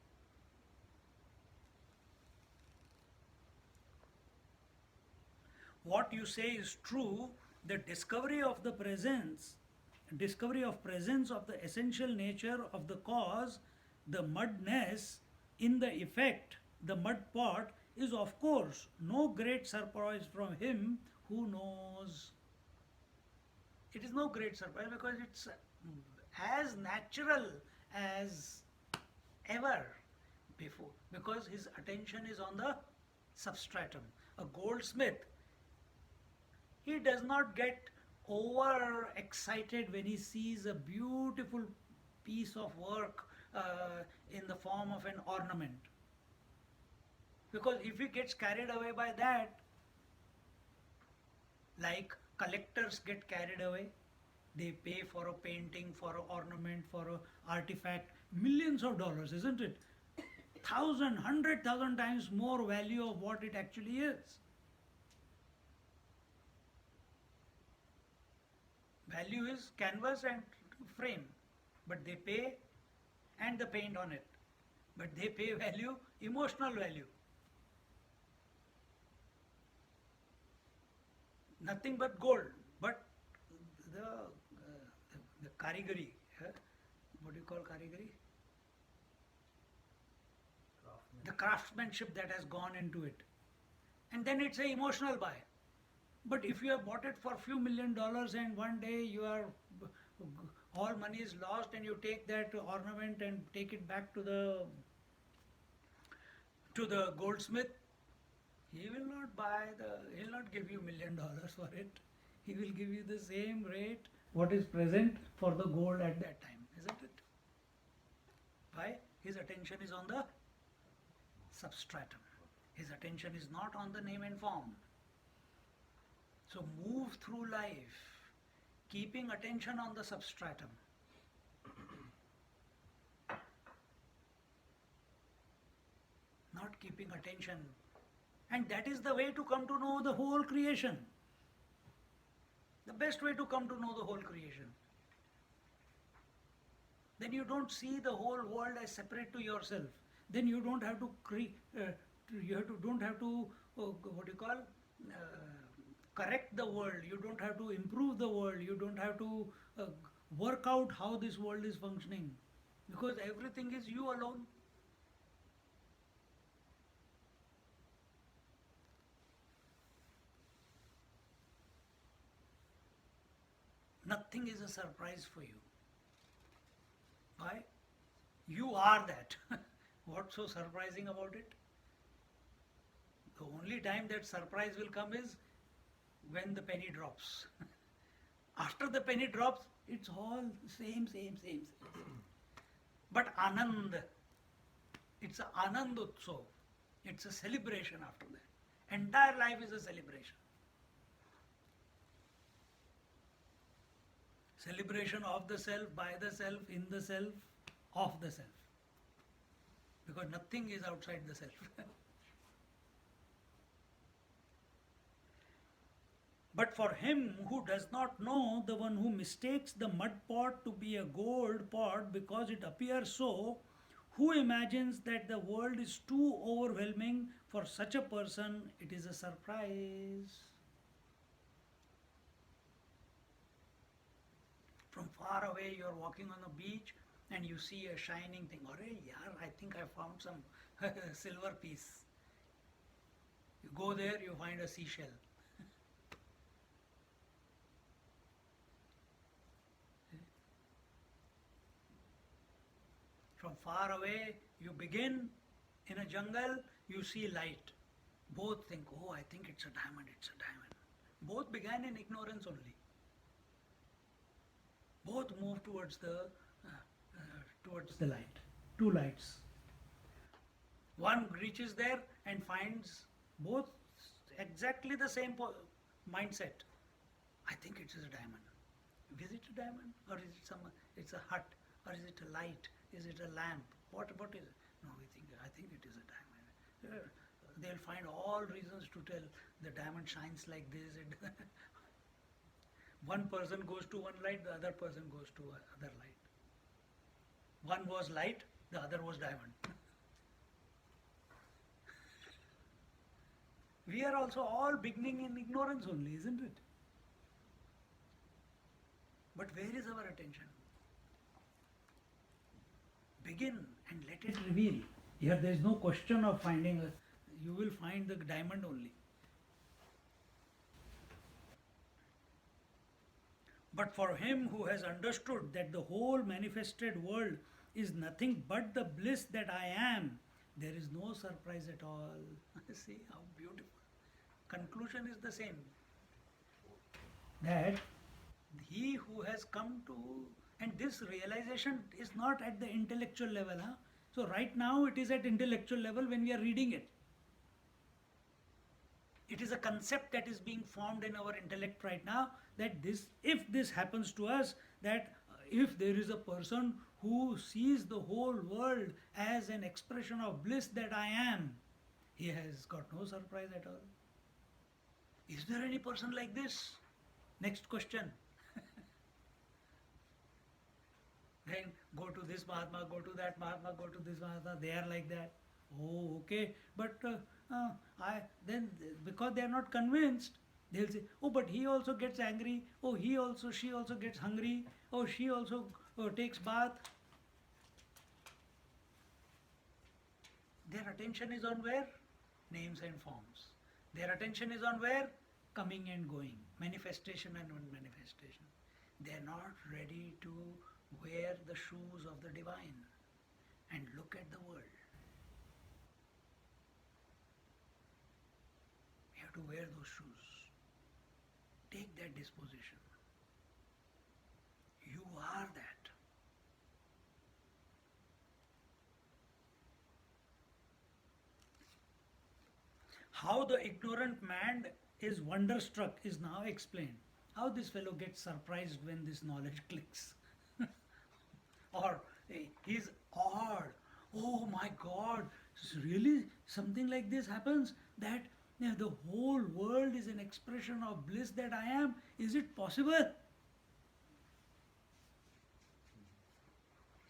S1: What you say is true, the discovery of presence of the essential nature of the cause, the mudness in the effect, the mud pot, is of course no great surprise from him who knows. It is no great surprise because it's as natural as ever, before, because his attention is on the substratum. A goldsmith, he does not get over excited when he sees a beautiful piece of work in the form of an ornament. Because if he gets carried away by that, like collectors get carried away, they pay for a painting, for an ornament, for an artifact, millions of dollars, isn't it? 1,000, 100,000 times more value of what it actually is. Value is canvas and frame, but they pay, and the paint on it, but they pay value, emotional value. Nothing but gold, but the karigari, what do you call karigari? The craftsmanship that has gone into it. And then it's an emotional buy. But if you have bought it for a few $1,000,000 and one day all money is lost and you take that ornament and take it back to the goldsmith, he will not give you $1,000,000 for it. He will give you the same rate what is present for the gold at that time, isn't it? Why? His attention is on the substratum. His attention is not on the name and form. So move through life, keeping attention on the substratum. Not keeping attention. And that is the way to come to know the whole creation. The best way to come to know the whole creation. Then you don't see the whole world as separate to yourself. Then you don't have to correct the world. You don't have to improve the world. You don't have to work out how this world is functioning, because everything is you alone. Nothing is a surprise for you. Why? You are that. What's so surprising about it? The only time that surprise will come is when the penny drops. After the penny drops, it's all same. But Anand, it's an Anand Utsav. It's a celebration after that. Entire life is a celebration. Celebration of the self, by the self, in the self, of the self. Because nothing is outside the self. But for him who does not know, the one who mistakes the mud pot to be a gold pot because it appears so, who imagines that the world is too overwhelming for such a person, it is a surprise. From far away you are walking on the beach and you see a shining thing. Arey yaar, I think I found some silver piece. You go there, you find a seashell. From far away, you begin in a jungle, you see light. Both think, oh, I think it's a diamond, it's a diamond. Both began in ignorance only. Both move towards the light. Two lights. One reaches there and finds both exactly the same mindset. I think it is a diamond. Is it a diamond, or is it it's a hut, or is it a light? Is it a lamp? What is it? No, I think it is a diamond. They'll find all reasons to tell the diamond shines like this. One person goes to one light, the other person goes to another light. One was light, the other was diamond. We are also all beginning in ignorance only, isn't it? But where is our attention? Begin and let it reveal. Here there is no question of finding, you will find the diamond only. But for him who has understood that the whole manifested world is nothing but the bliss that I am, There is no surprise at all. See how beautiful. Conclusion is the same. That he who has come to, and this realization is not at the intellectual level. Huh? So right now it is at intellectual level when we are reading it. It is a concept that is being formed in our intellect right now, that this, if this happens to us, that if there is a person who sees the whole world as an expression of bliss that I am, he has got no surprise at all. Is there any person like this? Next question. Then go to this Mahatma, go to that Mahatma, go to this Mahatma, they are like that. Oh, okay. But I then, because they are not convinced, they'll say, oh, but he also gets angry. Oh, she also gets hungry. Oh, she also takes bath. Their attention is on where? Names and forms. Their attention is on where? Coming and going, manifestation and non-manifestation. They are not ready to wear the shoes of the divine and look at the world. You have to wear those shoes. Take that disposition. You are that. How the ignorant man is wonderstruck is now explained. How this fellow gets surprised when this knowledge clicks. Or he's awed. Oh my God, really something like this happens? That the whole world is an expression of bliss that I am? Is it possible?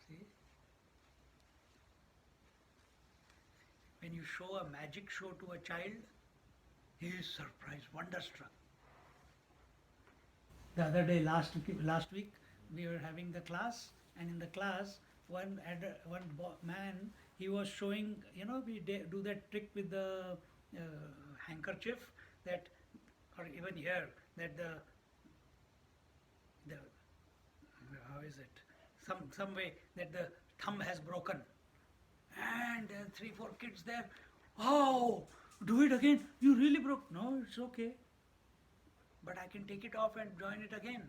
S1: See? When you show a magic show to a child, he is surprised, wonderstruck. The other day, last week, we were having the class, and in the class, one man, he was showing, we do that trick with the handkerchief, that, or even here, that the how is it? Some way that the thumb has broken, and then 3-4 kids there. Oh, do it again. You really broke? No, it's okay. But I can take it off and join it again.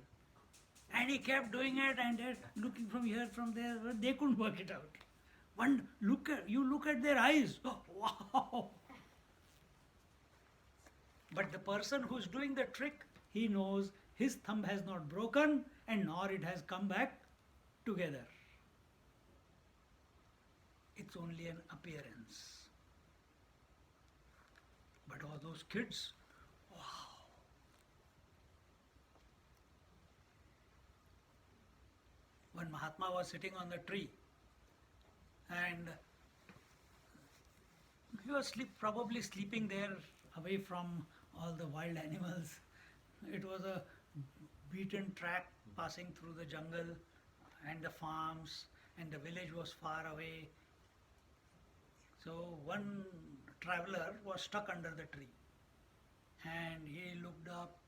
S1: And he kept doing it and looking from here, from there. They couldn't work it out. Look at their eyes. Oh, wow. But the person who's doing the trick, he knows his thumb has not broken and nor it has come back together. It's only an appearance. But all those kids, wow. One Mahatma was sitting on the tree and he was probably sleeping there away from all the wild animals. It was a beaten track passing through the jungle and the farms, and the village was far away. So one traveler was stuck under the tree and he looked up.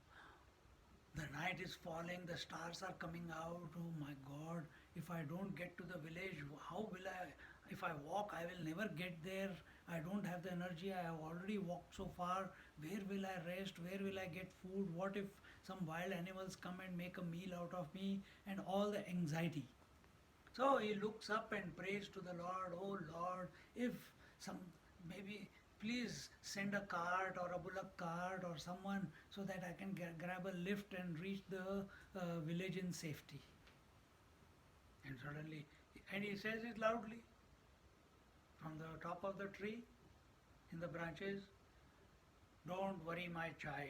S1: The night is falling, the stars are coming out. Oh my God, if I don't get to the village, how will I? If I walk, I will never get there. I don't have the energy. I have already walked so far. Where will I rest? Where will I get food? What if some wild animals come and make a meal out of me? And all the anxiety. So he looks up and prays to the Lord. Oh Lord, if maybe please send a cart or a bullock cart or someone so that I can grab a lift and reach the village in safety. And suddenly, and he says it loudly from the top of the tree, in the branches, don't worry my child,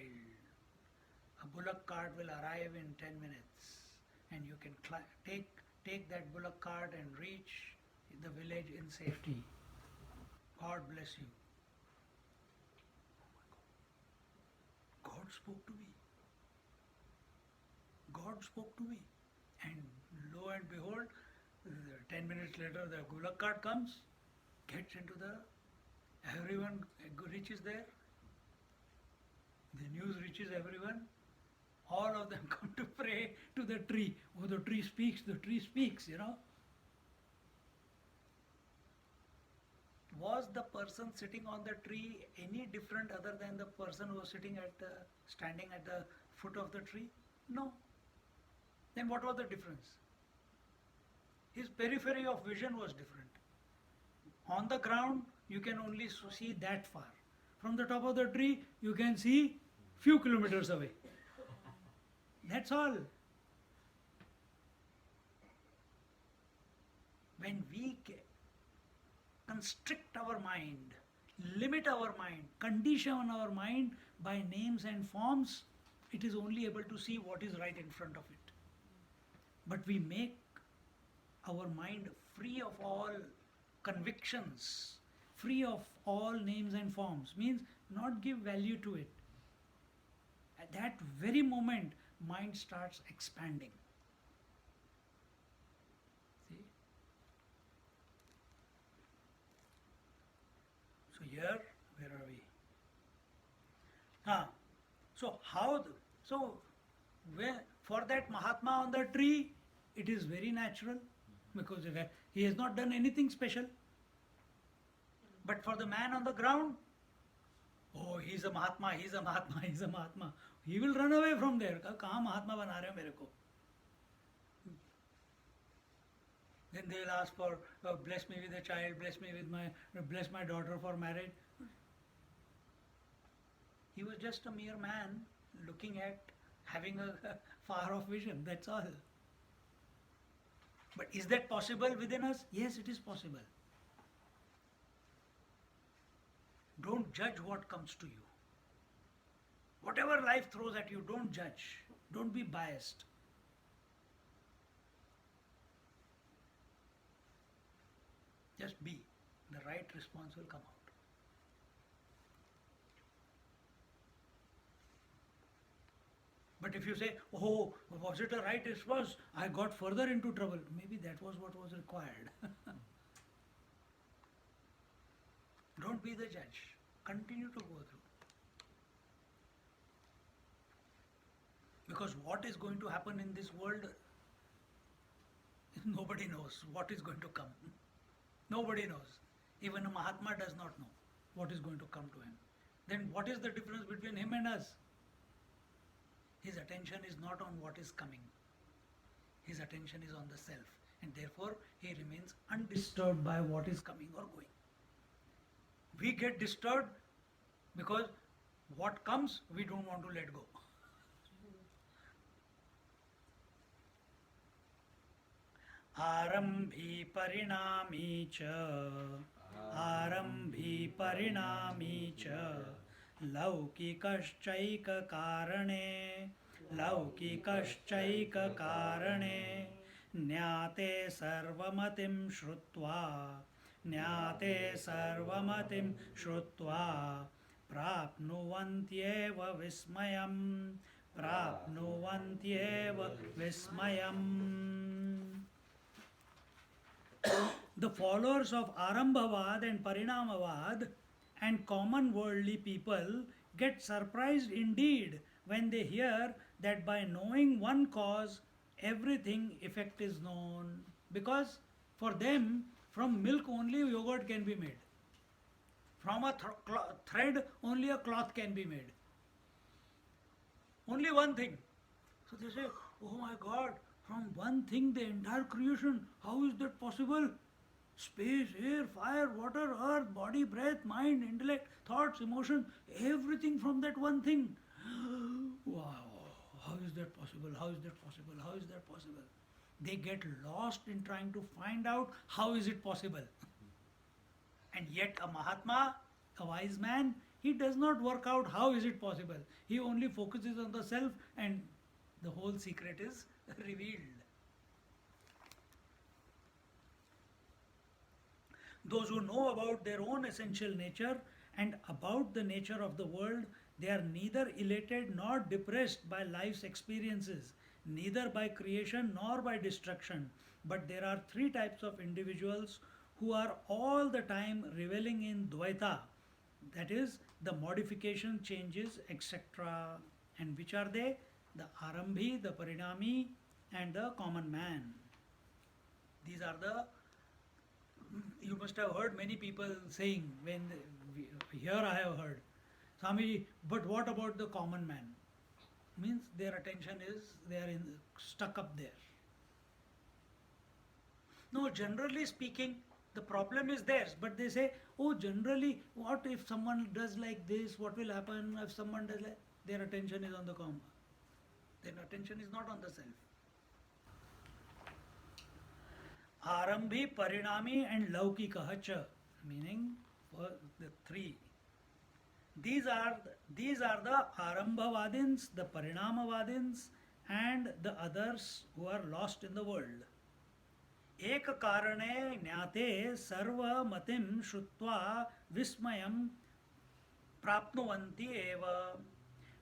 S1: a bullock cart will arrive in 10 minutes and you can take that bullock cart and reach the village in safety. God bless you. God spoke to me. God spoke to me. And lo and behold, 10 minutes later the bullock cart comes, gets into everyone reaches there. The news reaches everyone. All of them come to pray to the tree. Oh, the tree speaks, was the person sitting on the tree any different other than the person who was standing at the foot of the tree? No. Then what was the difference? His periphery of vision was different. On the ground, you can only see that far. From the top of the tree, you can see few kilometers away. That's all. When we constrict our mind, limit our mind, condition our mind by names and forms, it is only able to see what is right in front of it. But we make our mind free of all convictions, free of all names and forms, means not give value to it. At that very moment, mind starts expanding. See? So here, where are we? For that Mahatma on the tree, it is very natural because he has not done anything special. But for the man on the ground, oh, he's a Mahatma, he's a Mahatma, he's a Mahatma. He will run away from there. कहाँ Mahatma बना रहे हो मेरे को? Then they will ask for, bless me with a child, bless my daughter for marriage. He was just a mere man looking at, having a far off vision, that's all. But is that possible within us? Yes, it is possible. Don't judge what comes to you. Whatever life throws at you, don't judge. Don't be biased. Just be. The right response will come out. But if you say, oh, was it a right response? I got further into trouble. Maybe that was what was required. Don't be the judge. Continue to go through. Because what is going to happen in this world, nobody knows what is going to come. Nobody knows. Even a Mahatma does not know what is going to come to him. Then what is the difference between him and us? His attention is not on what is coming. His attention is on the self. And therefore, he remains undisturbed by what is coming or going. We get disturbed because what comes, we don't want to let go. Arambhi parinami cha, arambhi parinami cha, laukikaschaika karane, laukikaschaika karane, nyate sarvamatim shrutva, nyate sarvamatim shrutva, prapnuvantyeva vismayam, prapnuvantyeva vismayam. The followers of Arambhavad and Parinamavad and common worldly people get surprised indeed when they hear that by knowing one cause, everything effect is known. Because for them, from milk only yogurt can be made. From a thread only a cloth can be made. Only one thing. So they say, oh my God, from one thing the entire creation, how is that possible? Space, air, fire, water, earth, body, breath, mind, intellect, thoughts, emotion, everything from that one thing. Wow, how is that possible? How is that possible? How is that possible? They get lost in trying to find out how is it possible. And yet a Mahatma, a wise man, he does not work out how is it possible. He only focuses on the self and the whole secret is revealed. Those who know about their own essential nature and about the nature of the world, they are neither elated nor depressed by life's experiences, neither by creation nor by destruction. But there are three types of individuals who are all the time reveling in Dvaita, that is, the modification, changes, etc. And which are they? The Arambhi, the Parinami, and the common man. These are the You must have heard many people saying, here I have heard, Swami, but what about the common man? Means their attention is, they are stuck up there. No, generally speaking, the problem is theirs, but they say, oh, generally, what if someone does like this? What will happen if someone does like? Their attention is on the common. Their attention is not on the self. Arambhi, Parinami, and Laukikaha cha, meaning for the three. These are the Arambhavadins, the Parinamavadins, and the others who are lost in the world. एक कारणे ज्ञाते सर्वमतिं श्रुत्वा विस्मयं प्राप्नुवन्ति एव.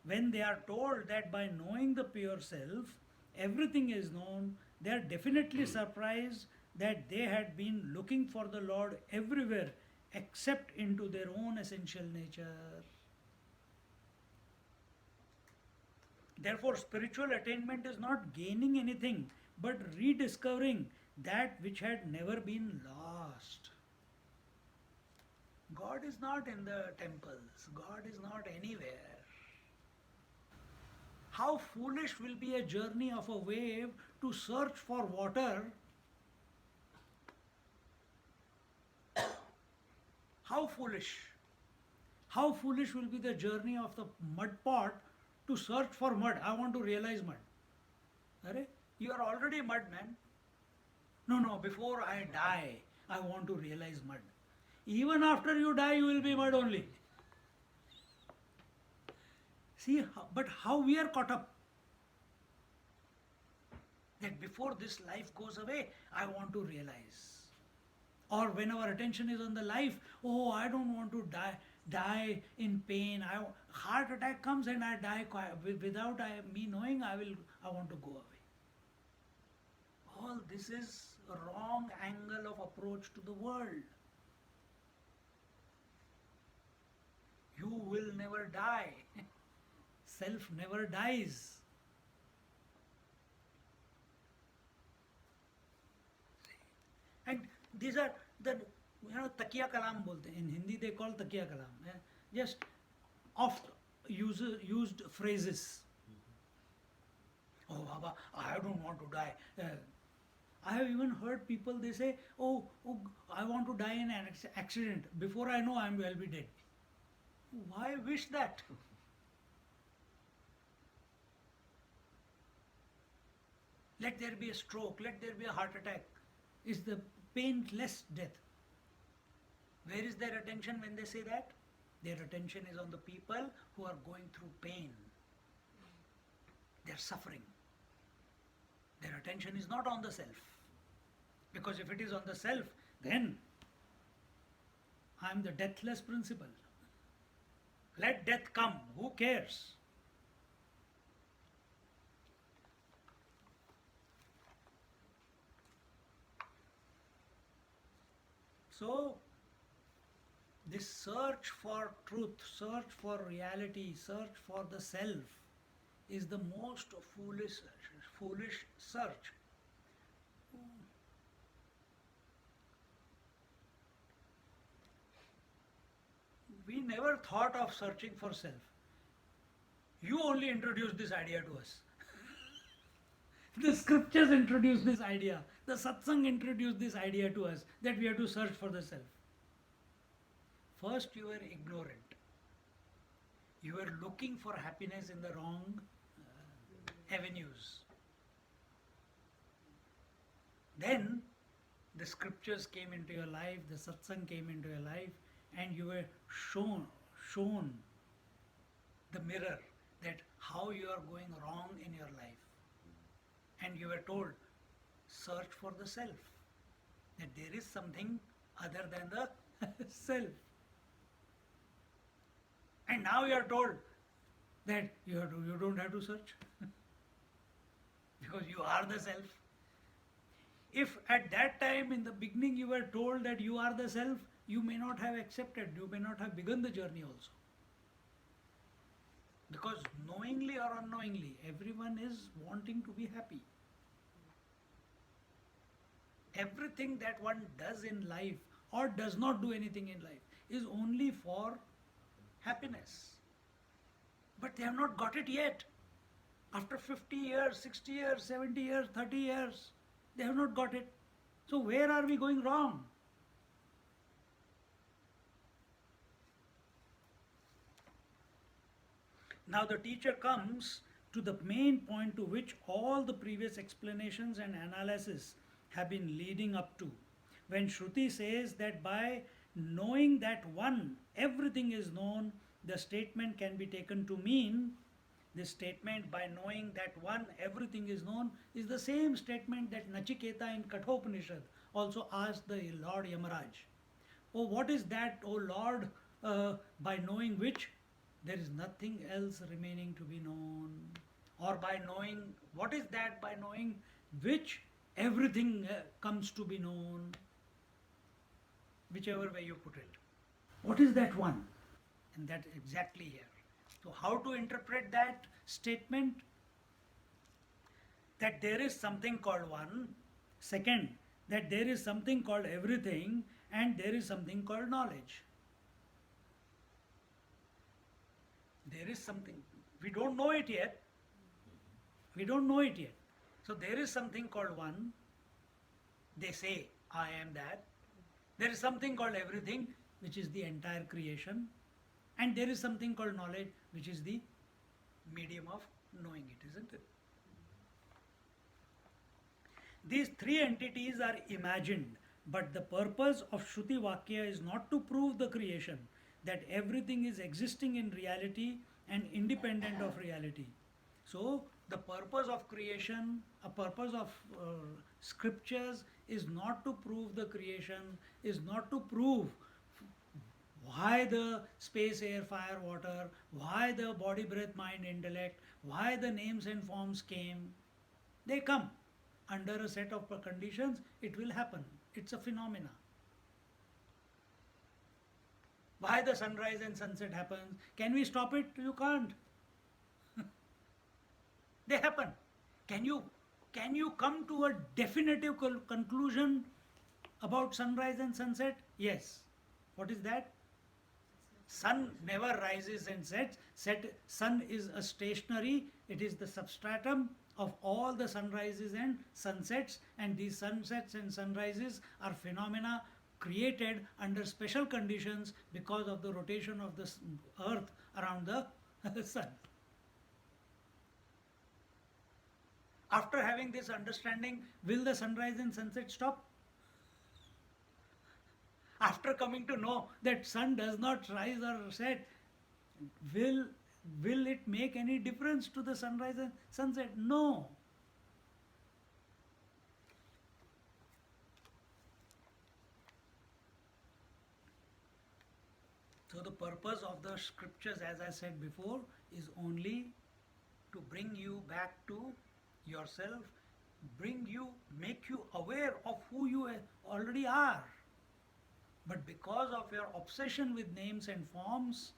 S1: When they are told that by knowing the pure self everything is known, they are definitely surprised that they had been looking for the Lord everywhere except into their own essential nature. Therefore, spiritual attainment is not gaining anything but rediscovering that which had never been lost. God is not in the temples, God is not anywhere. How foolish will be a journey of a wave to search for water. How foolish. How foolish will be the journey of the mud pot to search for mud. I want to realize mud. Arre, you are already mud, man. No, before I die, I want to realize mud. Even after you die, you will be mud only. See, but how we are caught up. That before this life goes away, I want to realize. Or when our attention is on the life, oh, I don't want to die in pain. Heart attack comes and I die without me knowing. I want to go away. All this is a wrong angle of approach to the world. You will never die. Self never dies. And these are the takiya kalam bolte. In Hindi they call takiya kalam. Just oft used phrases. Oh Baba, I don't want to die. I have even heard people, they say, oh, I want to die in an accident. Before I know, I'll be dead. Why wish that? Let there be a stroke, let there be a heart attack. Is the painless death. Where is their attention when they say that? Their attention is on the people who are going through pain. They are suffering. Their attention is not on the self. Because if it is on the self, then I am the deathless principle. Let death come, who cares? So, this search for truth, search for reality, search for the self is the most foolish search. We never thought of searching for self. You only introduced this idea to us. The scriptures introduced this idea. The satsang introduced this idea to us that we have to search for the self. First, you were ignorant. You were looking for happiness in the wrong avenues. Then, the scriptures came into your life, the satsang came into your life, and you were shown the mirror that how you are going wrong in your life. And you were told, search for the self. That there is something other than the self. And now you are told that you don't have to search. Because you are the self. If at that time in the beginning you were told that you are the self, you may not have accepted, you may not have begun the journey also. Because knowingly or unknowingly, everyone is wanting to be happy. Everything that one does in life or does not do anything in life is only for happiness. But they have not got it yet. After 50 years, 60 years, 70 years, 30 years, they have not got it. So where are we going wrong? Now the teacher comes to the main point to which all the previous explanations and analysis have been leading up to. When Shruti says that by knowing that one, everything is known, the statement can be taken to mean this statement by knowing that one, everything is known is the same statement that Nachiketa in Kathopanishad also asked the Lord Yamaraj. Oh, what is that, O Lord, by knowing which there is nothing else remaining to be known? Or by knowing, what is that by knowing which everything comes to be known? Whichever way you put it. What is that one? And that exactly here. So how to interpret that statement? That there is something called one. Second, that there is something called everything, and there is something called knowledge. There is something. We don't know it yet. We don't know it yet. So there is something called one. They say, I am that. There is something called everything, which is the entire creation. And there is something called knowledge, which is the medium of knowing it, isn't it? These three entities are imagined, but the purpose of Shruti Vakya is not to prove the creation, that everything is existing in reality and independent of reality. So, the purpose of creation, a purpose of scriptures is not to prove the creation, is not to prove why the space, air, fire, water, why the body, breath, mind, intellect, why the names and forms came. They come. Under a set of conditions, it will happen. It's a phenomena. Why the sunrise and sunset happens? Can we stop it? You can't. They happen. Can you come to a definitive conclusion about sunrise and sunset? Yes. What is that? Sun never rises and sets. Sun is a stationary. It is the substratum of all the sunrises and sunsets, and these sunsets and sunrises are phenomena created under special conditions because of the rotation of the earth around the sun. After having this understanding, will the sunrise and sunset stop? After coming to know that sun does not rise or set, will it make any difference to the sunrise and sunset? No. So the purpose of the scriptures, as I said before, is only to bring you back to yourself, make you aware of who you already are. But because of your obsession with names and forms,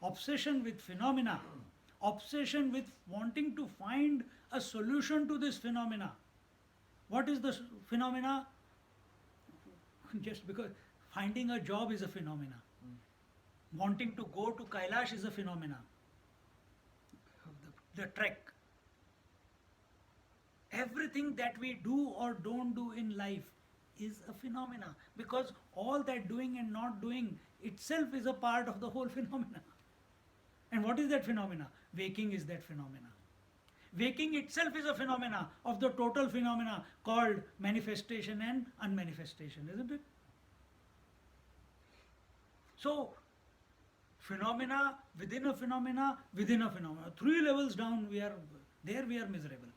S1: obsession with phenomena, obsession with wanting to find a solution to this phenomena. What is the phenomena? Just because finding a job is a phenomena. Wanting to go to Kailash is a phenomena. The trek. Everything that we do or don't do in life is a phenomena, because all that doing and not doing itself is a part of the whole phenomena. And what is that phenomena? Waking is that phenomena. Waking itself is a phenomena of the total phenomena called manifestation and unmanifestation, isn't it? So, phenomena within a phenomena within a phenomena. 3 levels down, we are miserable.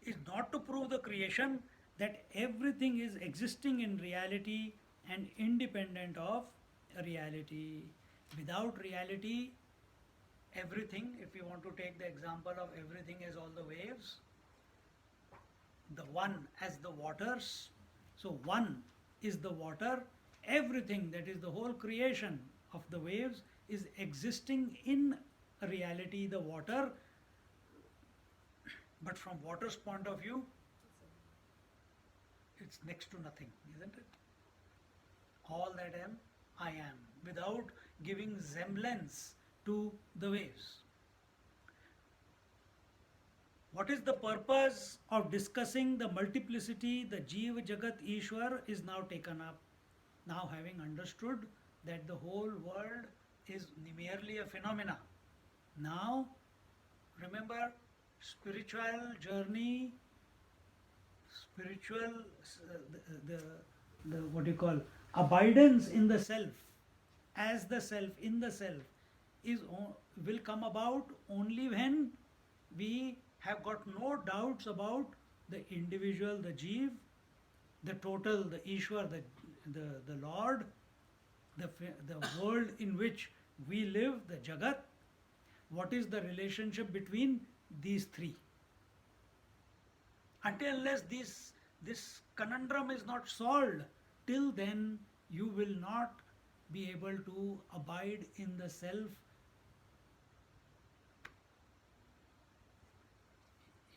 S1: Is not to prove the creation, that everything is existing in reality and independent of reality. Without reality, everything, if you want to take the example of everything as all the waves, the one as the waters, so one is the water, everything, that is the whole creation of the waves, is existing in reality, the water. But from water's point of view, it's next to nothing, isn't it? All that I am, without giving semblance to the waves. What is the purpose of discussing the multiplicity, the Jeev, Jagat, Ishwar is now taken up. Now, having understood that the whole world is merely a phenomena, now remember, spiritual journey, spiritual, the what you call abidance in the self, as the self, in the self, will come about only when we have got no doubts about the individual, the Jeev, the total, the Ishwar, the Lord, the world in which we live, the Jagat. What is the relationship between these three? Until unless this conundrum is not solved, till then you will not be able to abide in the self.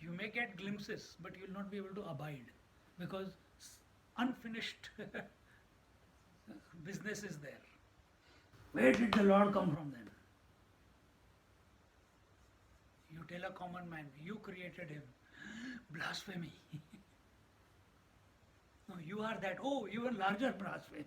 S1: You may get glimpses, but you will not be able to abide, because unfinished business is there. Where did the Lord come from then? You tell a common man, you created him. Blasphemy. No, you are that. Oh, even larger blasphemy.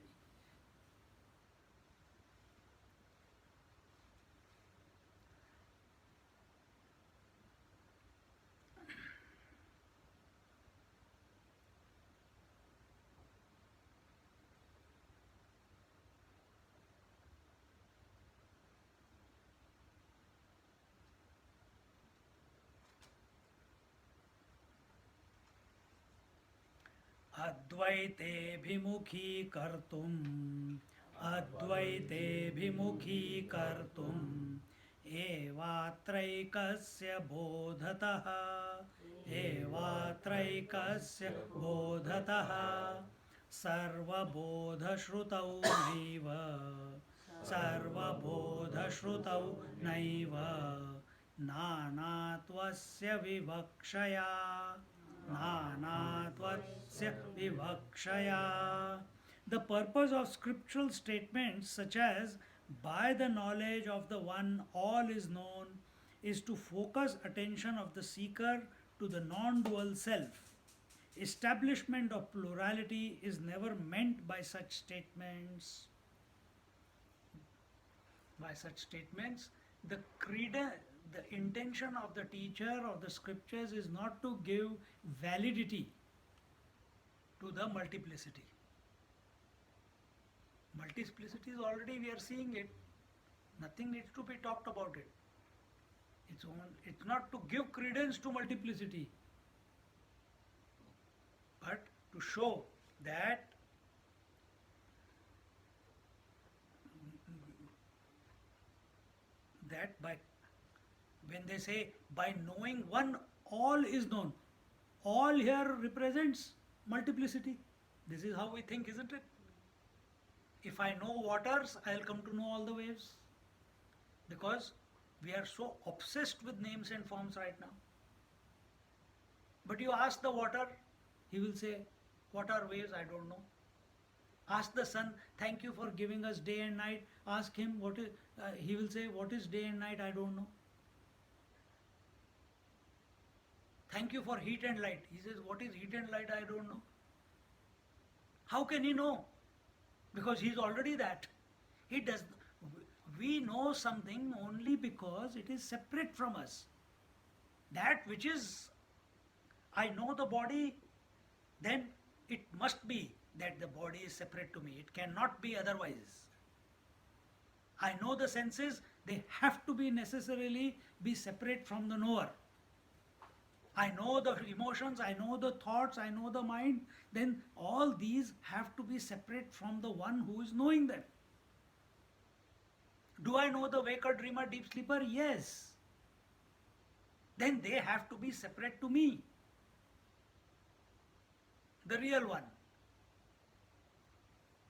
S1: अद्वैतेऽभिमुखीकर्तुम् अद्वैतेऽभिमुखीकर्तुम् एवात्रैकस्य बोधतः एवात्रैकस्य बोधतः सर्वबोधश्रुतौ naive सर्वबोधश्रुतौ naive नानात्वस्य विवक्षया नानात्वस्य विवक्षया. The purpose of scriptural statements such as by the knowledge of the one all is known is to focus attention of the seeker to the non-dual self. Establishment of plurality is never meant by such statements. By such statements, the intention of the teacher of the scriptures is not to give validity to the multiplicity. Multiplicity is already, we are seeing it. Nothing needs to be talked about it. It's not to give credence to multiplicity, but to show that by, when they say by knowing one all is known, all here represents multiplicity. This is how we think, isn't it? If I know waters, I'll come to know all the waves, because we are so obsessed with names and forms right now. But you ask the water, he will say, what are waves? I don't know. Ask the sun, thank you for giving us day and night. Ask him, what is, he will say, what is day and night? I don't know. Thank you for heat and light. He says, what is heat and light? I don't know. How can he know? Because he is already that. He does. We know something only because it is separate from us. That which is, I know the body, then it must be that the body is separate to me. It cannot be otherwise. I know the senses, they have to be necessarily be separate from the knower. I know the emotions, I know the thoughts, I know the mind, then all these have to be separate from the one who is knowing them. Do I know the waker, dreamer, deep sleeper? Yes. Then they have to be separate to me, the real one.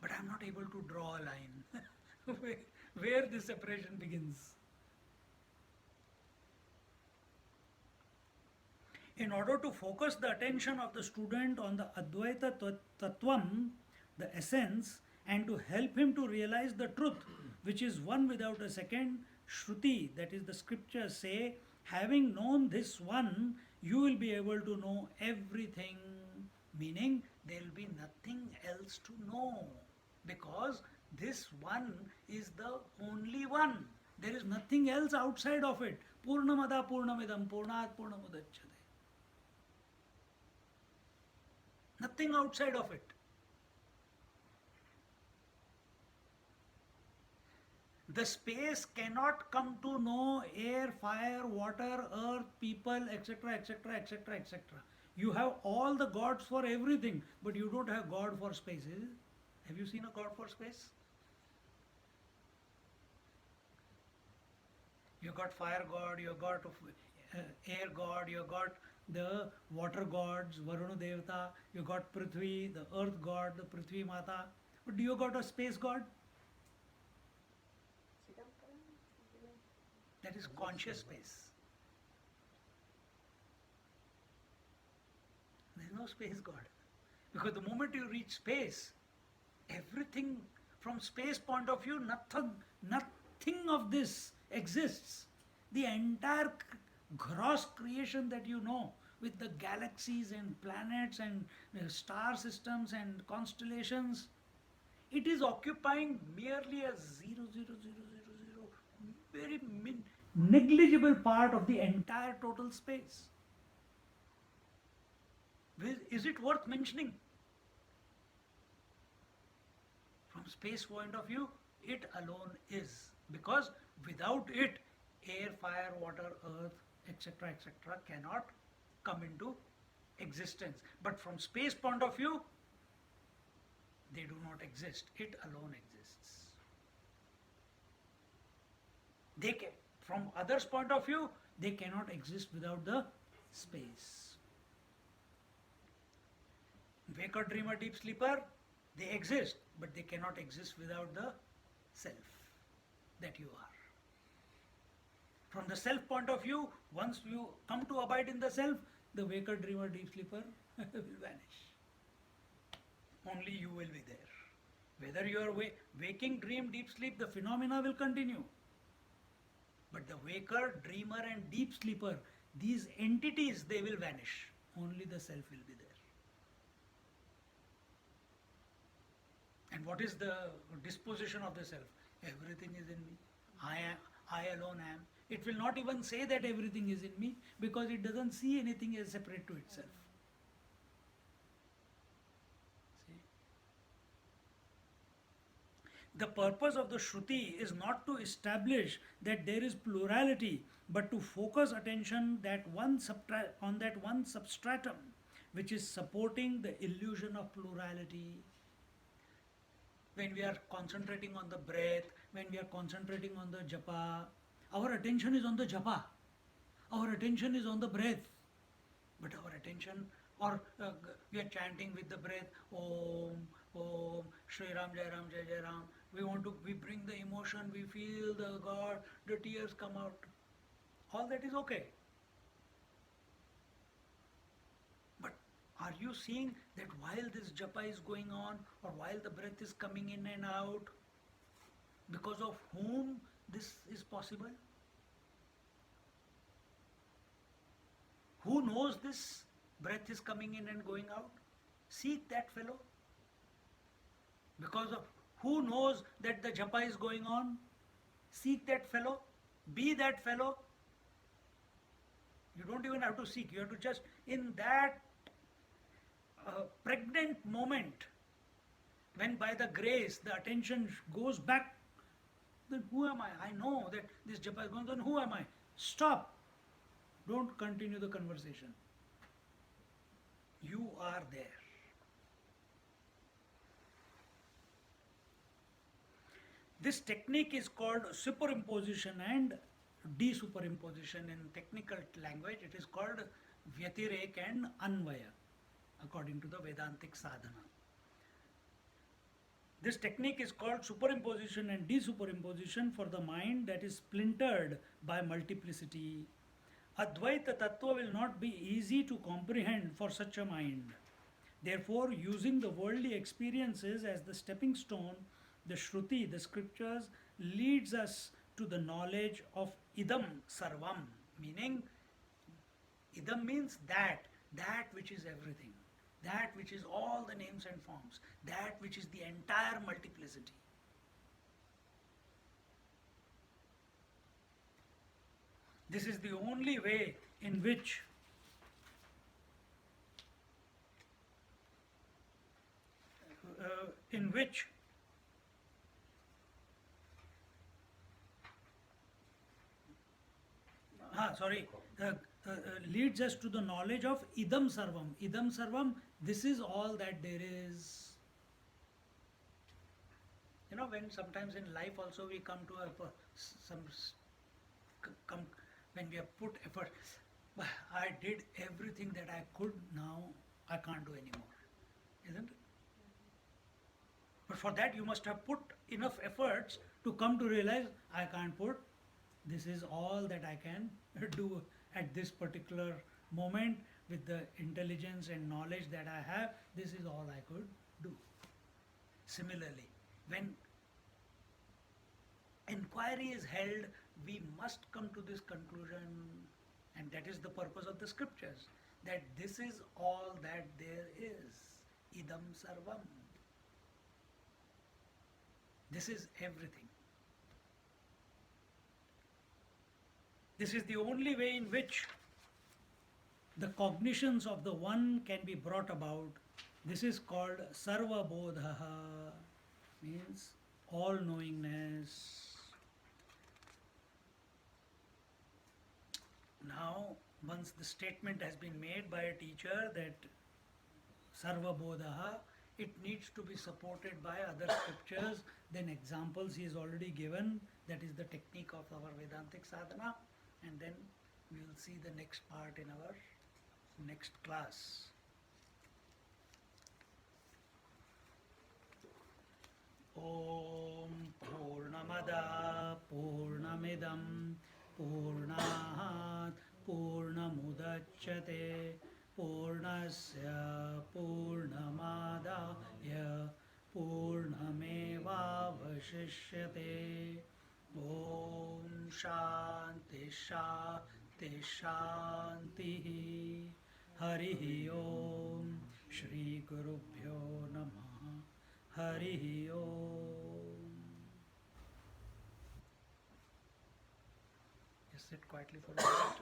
S1: But I'm not able to draw a line where this separation begins. In order to focus the attention of the student on the Advaita Tattvam, the essence, and to help him to realize the truth, which is one without a second, Shruti, that is the scriptures say, having known this one, you will be able to know everything. Meaning, there will be nothing else to know. Because this one is the only one. There is nothing else outside of it. Purnamada Purnamidam Purnat Purnamudachyate. Nothing outside of it. The space cannot come to know air, fire, water, earth, people, etc., etc., etc., etc. You have all the gods for everything, but you don't have God for space. Is it? Have you seen a God for space? You got fire god, you got air god, you got the water gods, Varuna Devata, you got Prithvi, the earth god, the Prithvi Mata. But do you got a space god? That is conscious space. There is no space god. Because the moment you reach space, everything from space point of view, nothing of this exists. The entire gross creation that you know, with the galaxies and planets and star systems and constellations, it is occupying merely a 0.00000 very negligible part of the entire total space. Is it worth mentioning? From space point of view, it alone is. Because without it, air, fire, water, earth, etc., etc., cannot come into existence. But from space point of view, they do not exist. It alone exists. From others' point of view, they cannot exist without the space. Waker, dreamer, deep sleeper, they exist, but they cannot exist without the self that you are. From the self point of view, once you come to abide in the self, the waker, dreamer, deep sleeper will vanish. Only you will be there. Whether you are waking, dream, deep sleep, the phenomena will continue. But the waker, dreamer and deep sleeper, these entities, they will vanish. Only the self will be there. And what is the disposition of the self? Everything is in me. I alone am. It will not even say that everything is in me because it doesn't see anything as separate to itself. See? The purpose of the Shruti is not to establish that there is plurality, but to focus attention on that one substratum which is supporting the illusion of plurality. When we are concentrating on the breath, when we are concentrating on the japa, our attention is on the japa, our attention is on the breath, but our attention, or we are chanting with the breath, Om, Om, Shri Ram, Jai Ram, Jai Jai Ram. We bring the emotion, we feel the God, the tears come out. All that is okay. But are you seeing that while this japa is going on, or while the breath is coming in and out, because of whom this is possible? Who knows this breath is coming in and going out? Seek that fellow. Because of who knows that the japa is going on? Seek that fellow. Be that fellow. You don't even have to seek. You have to just, in that pregnant moment, when by the grace the attention goes back, then who am I? I know that this japa is going on, then who am I? Stop. Don't continue the conversation. You are there. This technique is called superimposition and desuperimposition. In technical language, it is called Vyatirek and Anvaya, according to the Vedantic sadhana. This technique is called superimposition and desuperimposition for the mind that is splintered by multiplicity. Advaita Tattva will not be easy to comprehend for such a mind. Therefore, using the worldly experiences as the stepping stone, the Shruti, the scriptures, leads us to the knowledge of Idam Sarvam, meaning Idam means that which is everything, that which is all the names and forms, that which is the entire multiplicity. This is the only way in which in which leads us to the knowledge of idam sarvam. Idam sarvam, this is all that there is. You know, when sometimes in life also we come to come when we have put effort. I did everything that I could, now I can't do anymore, isn't it? But for that you must have put enough efforts to come to realize I can't put, this is all that I can do at this particular moment with the intelligence and knowledge that I have, this is all I could do. Similarly, when inquiry is held, we must come to this conclusion, and that is the purpose of the scriptures, that this is all that there is. Idam sarvam. This is everything. This is the only way in which the cognitions of the one can be brought about. This is called sarva bodhaha, means all knowingness. Now, once the statement has been made by a teacher that sarva bodhaha, it needs to be supported by other scriptures, then examples he has already given, that is the technique of our Vedantic sadhana, and then we will see the next part in our next class. Om Purnamada Purnamidam Purnahat Purnamudachyate Purnasya Purnamadaya Purnamevavashishyate. Om Shanti Shanti Shanti. Harihi Om. Shri Gurubhyo Namaha. Harihi Om. Just sit quietly for a minute.